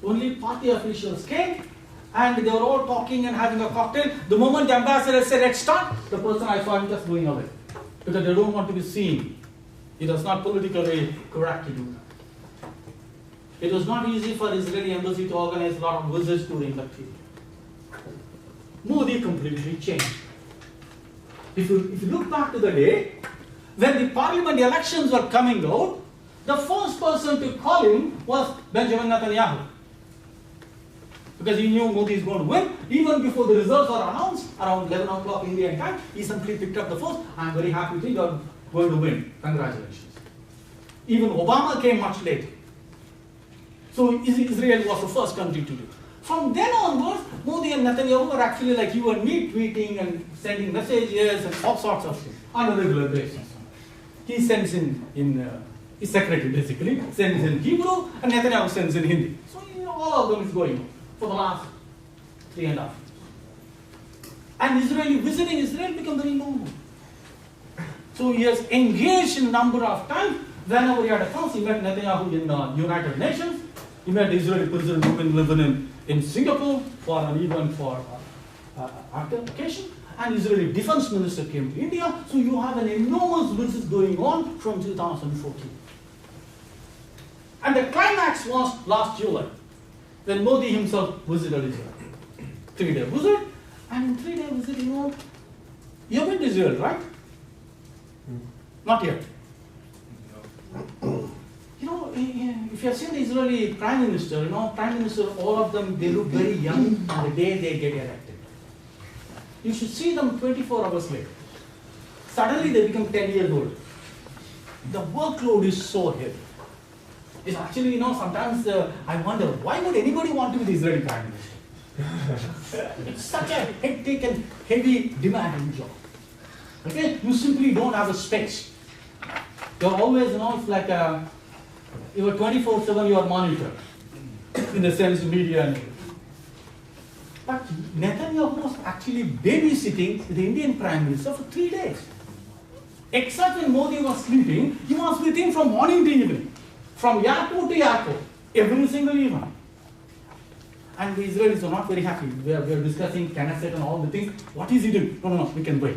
Only party officials came and they were all talking and having a cocktail. The moment the ambassador said, let's start, the person I saw him just going away. Because they don't want to be seen. It was not politically correct to do that. It was not easy for Israeli embassy to organize a lot of visits during that period. Modi completely changed. If you look back to the day, when the parliament elections were coming out, the first person to call him was Benjamin Netanyahu. Because he knew Modi is going to win. Even before the results are announced, around 11 o'clock Indian time, he simply picked up the phone. I'm very happy that you are going to win. Congratulations. Even Obama came much later. So Israel was the first country to do. From then onwards, Modi and Netanyahu are actually like you and me, tweeting and sending messages and all sorts of things on a regular basis. He sends in his secretary basically, sends in Hebrew, and Netanyahu sends in Hindi. So all of them is going on for the last 3.5 years. And Israeli visiting Israel become very normal. So he has engaged in a number of times. Whenever he had a chance, he met Netanyahu in United Nations. He met the Israeli president who been living in Singapore for an event for occasion. And Israeli defense minister came to India. So you have an enormous business going on from 2014. And the climax was last July, when Modi himself visited Israel. 3-day visit. And in 3-day visit, you've been to Israel, right? Not yet. If you have seen the Israeli prime minister, prime minister, all of them, they look very young on the day they get elected. You should see them 24 hours later. Suddenly they become 10 years old. The workload is so heavy. It's actually, sometimes I wonder, why would anybody want to be the Israeli prime minister? It's such a hectic and heavy demanding job. Okay? You simply don't have a space. You're always, it's like you're 24/7, you are monitored in the sense of media and everything. But Netanyahu was actually babysitting the Indian Prime Minister for 3 days. Except when Modi was sleeping, he was with him from morning to evening, from airport to airport, every single evening. And the Israelis are not very happy. We are discussing Knesset and all the things. What is he doing? No, we can wait.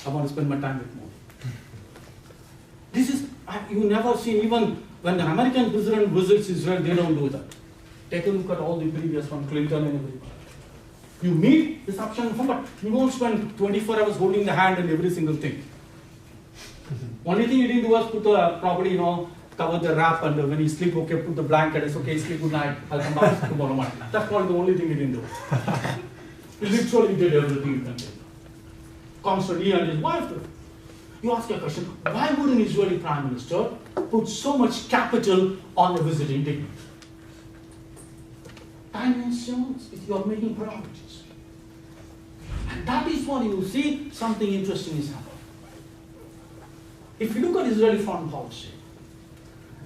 I want to spend my time with Modi. This is, you never seen, even when the American president visits Israel, they don't do that. Take a look at all the previous one, Clinton and everybody. You meet reception, but you won't spend 24 hours holding the hand and every single thing. Only thing you didn't do was put the property, cover the wrap, and when you sleep, okay, put the blanket, it's okay, sleep good night, I'll come back tomorrow morning. That's probably the only thing he didn't do. He literally did everything you can do. Constantly, and his wife did. You ask a question, why would an Israeli prime minister put so much capital on a visiting dignity? Dimensions, you're making priorities. And that is what you see, something interesting is happening. If you look at Israeli foreign policy,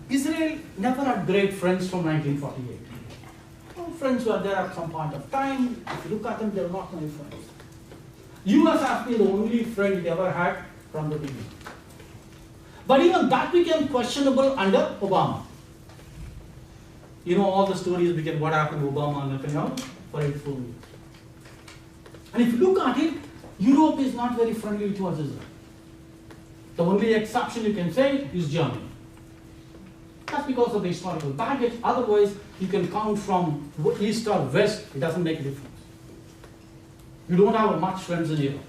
Israel never had great friends from 1948. Friends were there at some point of time. If you look at them, they were not many friends. US has been the only friend they ever had from the beginning. But even that became questionable under Obama. All the stories became what happened to Obama and Netanyahu for 8 full years. And if you look at it, Europe is not very friendly towards Israel. The only exception you can say is Germany. That's because of the historical baggage. Otherwise, you can count from east or west, it doesn't make a difference. You don't have much friends in Europe.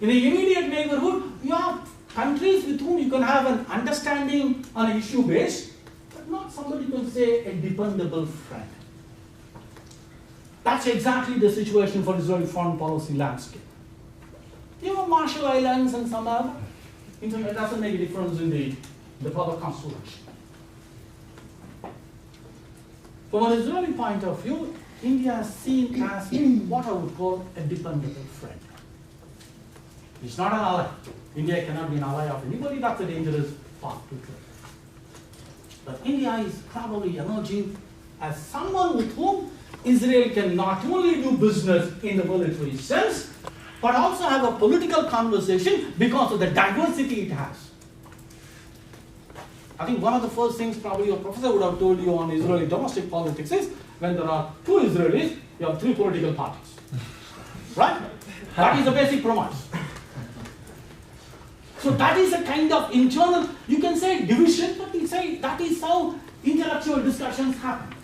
In the immediate neighborhood, you have countries with whom you can have an understanding on an issue base, but not somebody who can say a dependable friend. That's exactly the situation for Israeli foreign policy landscape. Marshall Islands and some other, it doesn't make a difference in the power constellation. From an Israeli point of view, India is seen as what I would call a dependable friend. It's not an ally. India cannot be an ally of anybody. That's a dangerous path to take. But India is probably emerging as someone with whom Israel can not only do business in the military sense, but also have a political conversation because of the diversity it has. I think one of the first things probably your professor would have told you on Israeli domestic politics is when there are 2 Israelis, you have 3 political parties. Right? That is the basic premise. So that is a kind of internal, you can say division, but you say that is how intellectual discussions happen.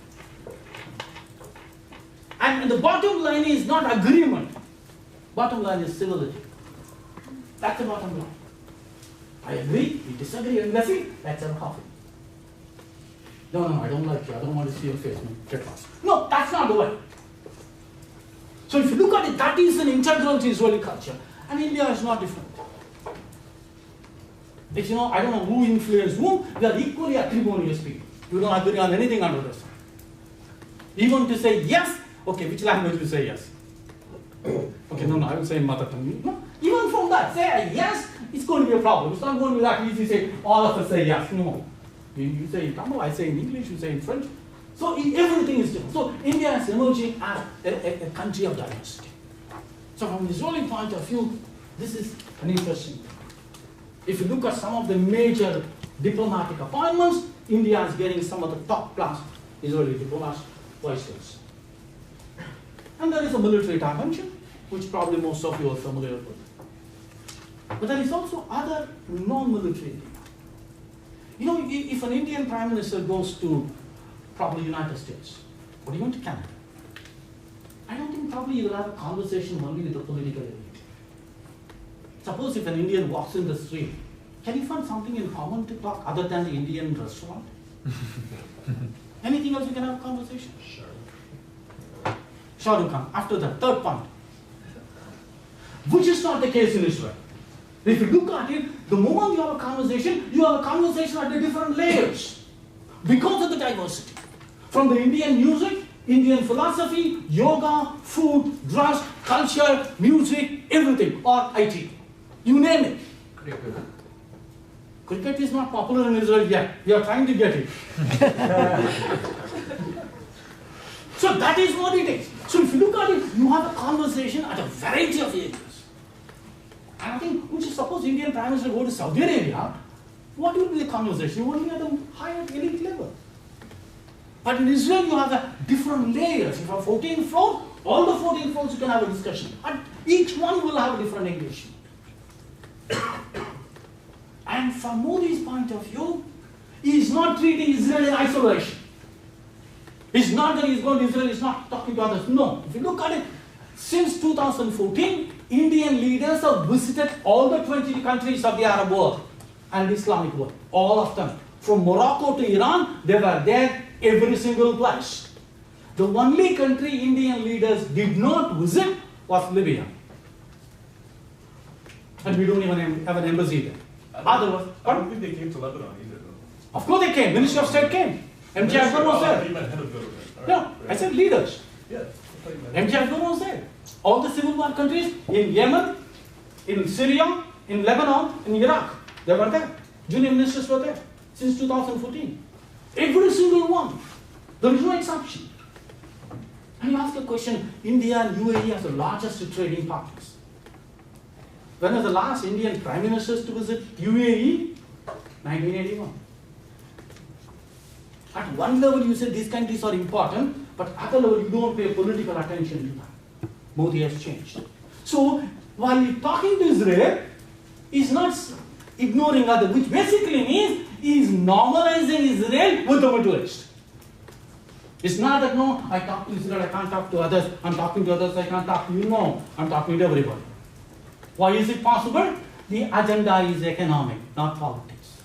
And the bottom line is not agreement. Bottom line is civility. That's the bottom line. I agree, we disagree, and let's have coffee. No, I don't like you. I don't want to see your face. Get lost. No, that's not the way. So if you look at it, that is an integral to Israeli culture. And India is not different. It's, I don't know who influenced whom, we are equally acrimonious people. We don't agree on anything under the sun. Even to say yes, okay, which language you say yes? Okay, no, I will say mother tongue. No, even from that, say a yes, it's going to be a problem. It's not going to be that easy to say, all of us say yes. No. You say in Tamil, I say in English, you say in French. So everything is different. So India is emerging as a country of diversity. So from an Israeli point of view, this is an interesting thing. If you look at some of the major diplomatic appointments, India is getting some of the top class Israeli diplomats, vice versa. And there is a military dimension, which probably most of you are familiar with. But there is also other non-military things. If an Indian Prime Minister goes to probably United States, or even to Canada, I don't think probably you will have a conversation only with the political elite. Suppose if an Indian walks in the street, can you find something in common to talk other than the Indian restaurant? Anything else you can have a conversation? Shah Rukh Khan. After that, third point, which is not the case in Israel. If you look at it, the moment you have a conversation at the different layers because of the diversity. From the Indian music, Indian philosophy, yoga, food, dress, culture, music, everything, or IT. You name it. Cricket is not popular in Israel yet. We are trying to get it. So that is what it is. So if you look at it, you have a conversation at a variety of areas. And I think, suppose Indian Prime Minister go to Saudi Arabia, what will be the conversation? Only at a higher elite level. But in Israel, you have the different layers. If you have 14 floors, all the 14 floors you can have a discussion. And each one will have a different engagement. And from Modi's point of view, he is not treating Israel in isolation. It's not that he's going to Israel, he's not talking to others. No. If you look at it, since 2014, Indian leaders have visited all the 20 countries of the Arab world and the Islamic world. All of them. From Morocco to Iran, they were there every single place. The only country Indian leaders did not visit was Libya. And we don't even have an embassy there. Otherwise, I don't think they came to Lebanon either, though. Of course they came. Ministry of State came. MJ Akbar was there. You meant head of government. All No, right. I said leaders. Yeah. I thought you meant- MJ Akbar was there. All the civil war countries in Yemen, in Syria, in Lebanon, in Iraq, they were there. Junior ministers were there since 2014. Every single one. There is no exception. And you ask the question, India and UAE are the largest trading partners. When was the last Indian Prime Ministers to visit UAE? 1981. At one level you say these countries are important, but at other level you don't pay political attention to that. Modi has changed. So while he's talking to Israel, he's not ignoring others, which basically means he's normalizing Israel with the Middle East. It's not that, no, I talk to Israel, I can't talk to others, I'm talking to others, I can't talk to you. No, I'm talking to everybody. Why is it possible? The agenda is economic, not politics.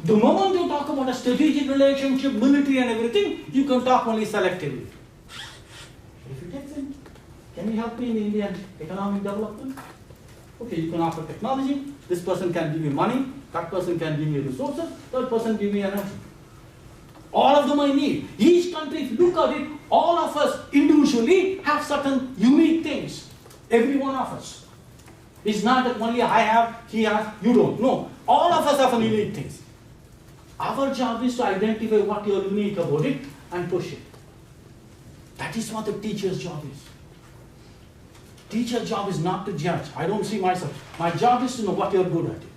The moment you talk about a strategic relationship, military and everything, you can talk only selectively. If you take them, can you help me in Indian economic development? Okay, you can offer technology, this person can give you money, that person can give you resources, that person give me energy. All of them I need. Each country, if you look at it, all of us individually have certain unique things. Every one of us. It's not that only I have, he has, you don't. No. All of us have unique things. Our job is to identify what you are unique about it and push it. That is what the teacher's job is. Teacher's job is not to judge. I don't see myself. My job is to know what you are good at it.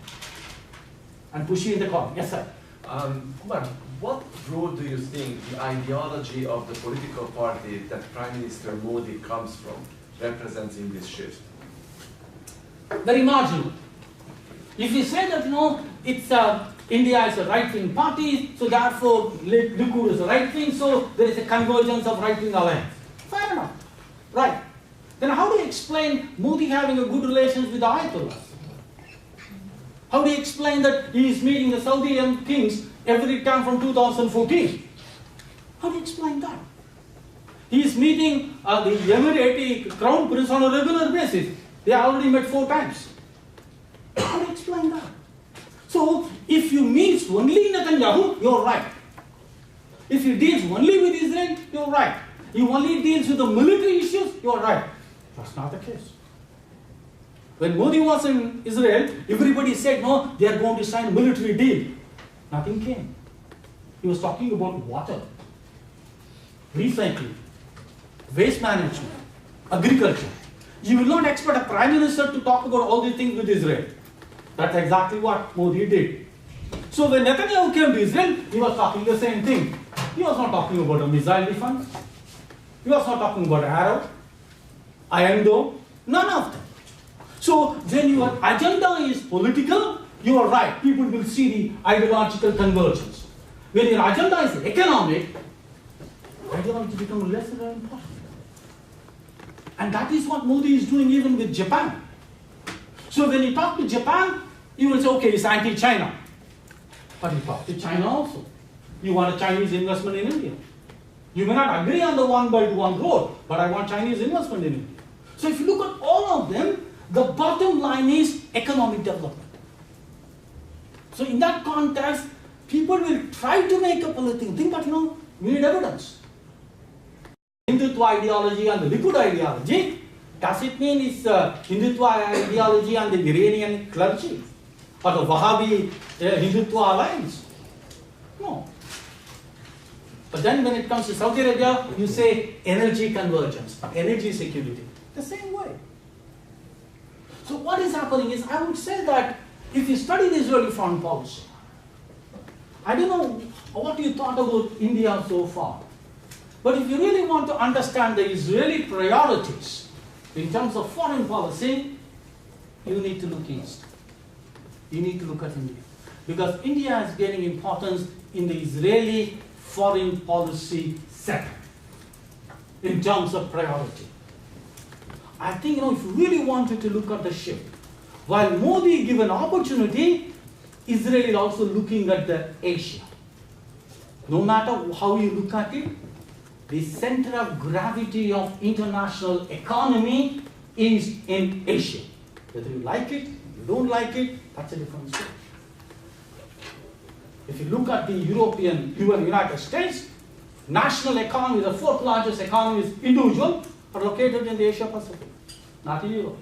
And push you in the corner. Yes, sir. Kumar, what role do you think the ideology of the political party that Prime Minister Modi comes from represents in this shift? Very marginal. If you say that, it's India is a right-wing party, so therefore Likud is a right-wing, so there is a convergence of right-wing alliance. Fair enough. Right. Then how do you explain Modi having a good relations with the Ayatollahs? How do you explain that he is meeting the Saudi kings every time from 2014? How do you explain that? He is meeting the Emirati Crown Prince on a regular basis. They already met 4 times. How do you explain that? So, if you meet only Netanyahu, you're right. If he deals only with Israel, you're right. He only deals with the military issues, you're right. That's not the case. When Modi was in Israel, everybody said, no, they are going to sign a military deal. Nothing came. He was talking about water, recycling, waste management, agriculture. You will not expect a prime minister to talk about all these things with Israel. That's exactly what Modi did. So when Netanyahu came to Israel, he was talking the same thing. He was not talking about a missile defense. He was not talking about Arrow, Indo, none of them. So when your agenda is political, you are right. People will see the ideological convergence. When your agenda is economic, ideology becomes less and less important. And that is what Modi is doing even with Japan. So when you talk to Japan, you will say, okay, it's anti-China. But you talk to China also. You want a Chinese investment in India. You may not agree on the 1 Belt 1 Road, but I want Chinese investment in India. So if you look at all of them, the bottom line is economic development. So in that context, people will try to make a political thing, but we need evidence. Hindutva ideology and the Likud ideology, does it mean it's Hindutva ideology and the Iranian clergy? Or the Wahhabi Hindutva alliance? No. But then when it comes to Saudi Arabia, you say energy convergence, energy security. The same way. So what is happening is, I would say that if you study the Israeli foreign policy, I don't know what you thought about India so far, but if you really want to understand the Israeli priorities in terms of foreign policy, you need to look east. You need to look at India. Because India is gaining importance in the Israeli foreign policy sector in terms of priority. I think, if you really wanted to look at the shift, while Modi gave an opportunity, Israel is also looking at the Asia. No matter how you look at it, the center of gravity of international economy is in Asia. Whether you like it, you don't like it, that's a different story. If you look at the United States, national economy, the 4th largest economies individual, are located in the Asia Pacific, not in Europe.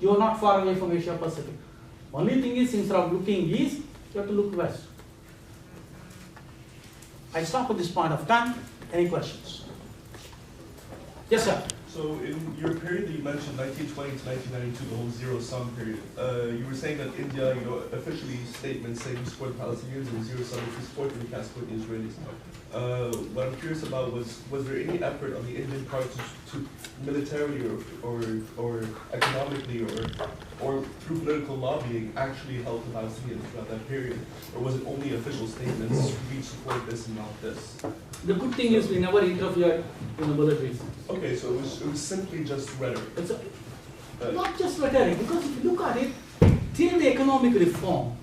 You are not far away from Asia Pacific. Only thing is, instead of looking east, you have to look west. I stop at this point of time. Any questions? Yes, sir. So in your period that you mentioned, 1920 to 1992, the whole zero-sum period, you were saying that India, officially statements saying we support the Palestinians and zero-sum, if we support them, we can't support the Israelis. What I'm curious about was there any effort on the Indian part to militarily or economically or through political lobbying actually help the Palestinians throughout that period? Or was it only official statements, we support this and not this? The good thing is we never interfered in the military. Okay, so it was simply just rhetoric. It's not just rhetoric, because if you look at it, till the economic reform,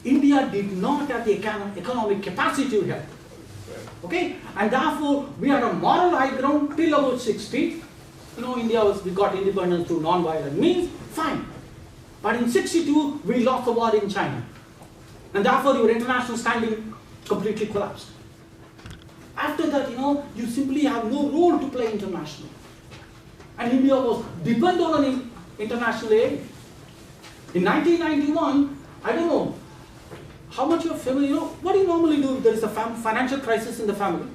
India did not have the economic capacity to help. Okay, and therefore we had a moral high ground till about 60. We got independence through non-violent means, fine. But in 62, we lost the war in China. And therefore your international standing completely collapsed. After that, you simply have no role to play internationally. And India was dependent on international aid. In 1991, I don't know how much your family, what do you normally do if there is a financial crisis in the family?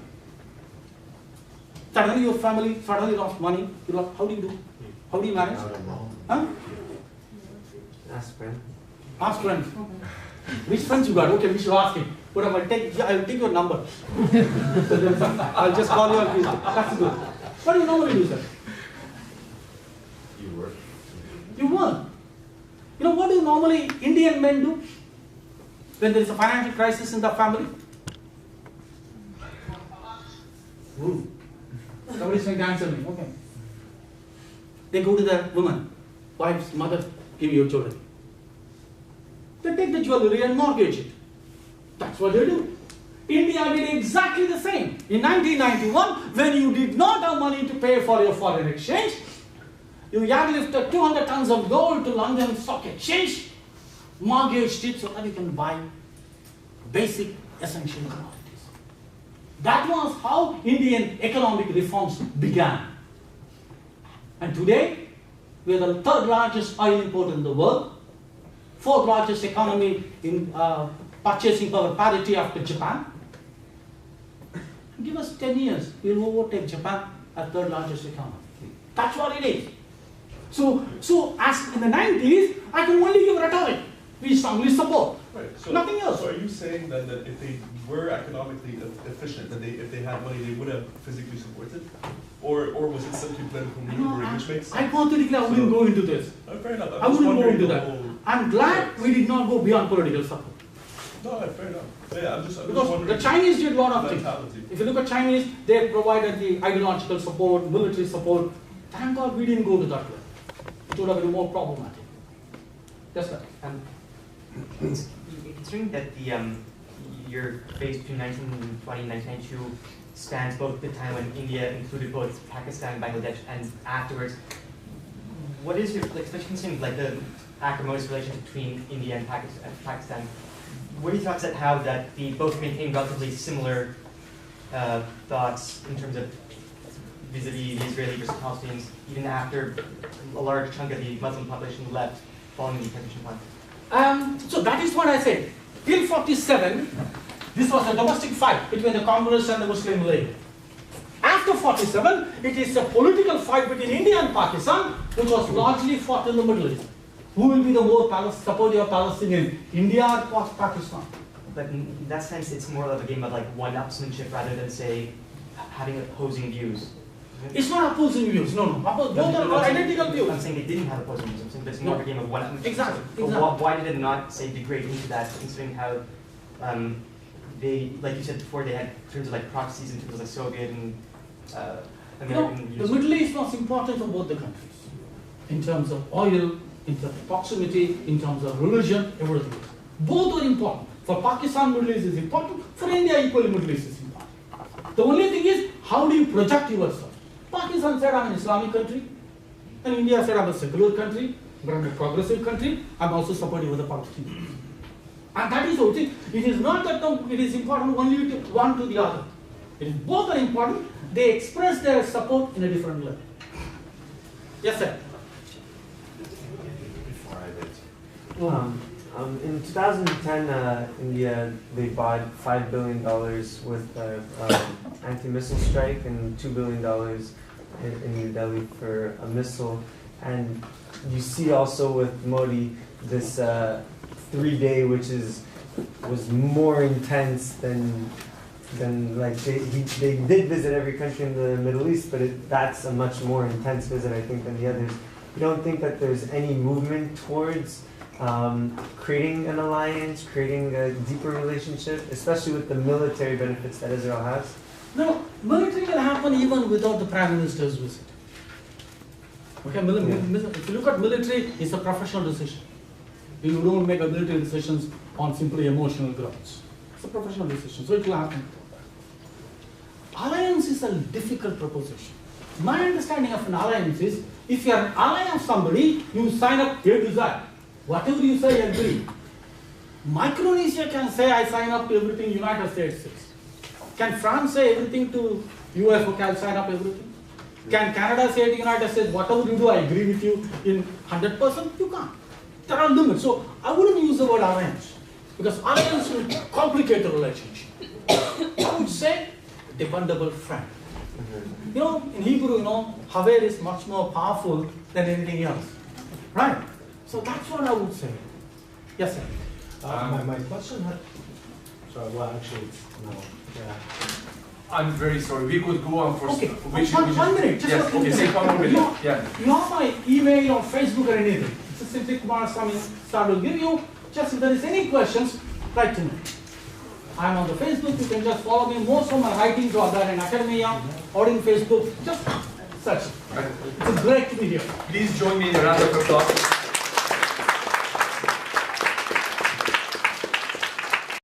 Suddenly your family lost money. How do you do? How do you manage? Huh? Ask friend. Ask friends. Which friends you got? Okay, we should ask him. But I'll take your number. I'll just call you on Tuesday. That's good. What do you normally do, sir? You work. You work. What do normally Indian men do when there is a financial crisis in the family? Ooh. Somebody's going to answer me. Okay. They go to the woman, wife's mother, give me your children. They take the jewelry and mortgage it. That's what they do. India did exactly the same. In 1991, when you did not have money to pay for your foreign exchange, you airlifted 200 tons of gold to London Stock Exchange, mortgaged it so that you can buy basic essential commodities. That was how Indian economic reforms began. And today, we are the third largest oil importer in the world, fourth largest economy in purchasing power parity after Japan. Give us 10 years, we will overtake Japan as third largest economy. That's what it is. So as in the 90s, I can only give rhetoric. We strongly support. Right. So, nothing else. So are you saying then that if they were economically efficient, that if they had money, they would have physically supported? Or was it simply political maneuvering, which makes sense? Hypothetically, I wouldn't go into this. Fair enough. I wouldn't go into that. I'm glad we did not go beyond political support. No, fair enough. Yeah, I'm just Because wondering. the Chinese did a lot of mentality. things. If you look at Chinese, they provided the ideological support, military support. Thank God we didn't go to that level. It would have been more problematic. That's right. Considering that your phase between 1920 and 1992 spans both the time when India included both Pakistan, Bangladesh, and afterwards, what is your, especially considering the acrimonious relationship between India and Pakistan, what are your thoughts on how that the both maintain relatively similar thoughts in terms of vis-a-vis the Israeli versus Palestinians, even after a large chunk of the Muslim population left following the partition plan? So that is what I said. Till 47, this was a domestic fight between the Congress and the Muslim League. After 47, it is a political fight between India and Pakistan, which was largely fought in the Middle East. Who will be the more supportive of Palestinian, India or Pakistan? But in that sense, it's more of a game of one-upsmanship rather than, say, having opposing views. It's not opposing views, no. Both are identical views. I'm saying they didn't have opposing views. I'm saying it's more of a game of one-upsmanship. Exactly. But why did it not, say, degrade into that, considering how they, like you said before, they had terms of proxies in terms of Soviet and American the Middle East was important for both the countries. In terms of oil, in terms of proximity, in terms of religion, everything. Both are important. For Pakistan, Middle East is important. For India, equally Middle East is important. The only thing is, how do you project yourself? Pakistan said, I'm an Islamic country. And India said, I'm a secular country, but I'm a progressive country. I'm also supportive of the Palestinians. And that is how it is. It is not that it is important only to one to the other. It is both are important. They express their support in a different level. Yes, sir. In 2010, India, they bought $5 billion with anti-missile strike and $2 billion in New Delhi for a missile. And you see also with Modi this 3-day, which was more intense than they did visit every country in the Middle East, but that's a much more intense visit, I think, than the others. You don't think that there's any movement towards creating an alliance, creating a deeper relationship, especially with the military benefits that Israel has? No, military will happen even without the Prime Minister's visit. Okay, if you look at military, it's a professional decision. You don't make military decisions on simply emotional grounds. It's a professional decision, so it will happen. Alliance is a difficult proposition. My understanding of an alliance is, if you are an ally of somebody, you sign up A to Z. Whatever you say, I agree. Micronesia can say, I sign up to everything United States says. Can France say everything to US, okay, I'll sign up everything? Can Canada say to United States, whatever you do, I agree with you in 100%? You can't. There are limits. So I wouldn't use the word alliance, because alliance will complicate the relationship. I would say dependable friend. You know, in Hebrew, Haver is much more powerful than anything else. Right? So that's what I would say. Yes, sir. My question had, sorry, well, actually, no. Yeah. I'm very sorry. We could go on for Okay, one minute. Just yes, okay, say 1 more minute. Yeah. You have my email or Facebook or anything. It's simply Kumaraswamy Star will give you. Just if there is any questions, write to me. I'm on the Facebook. You can just follow me. Most of my writings are there in academia or in Facebook. Just search it. It's a great to be here. Please join me in a round of applause.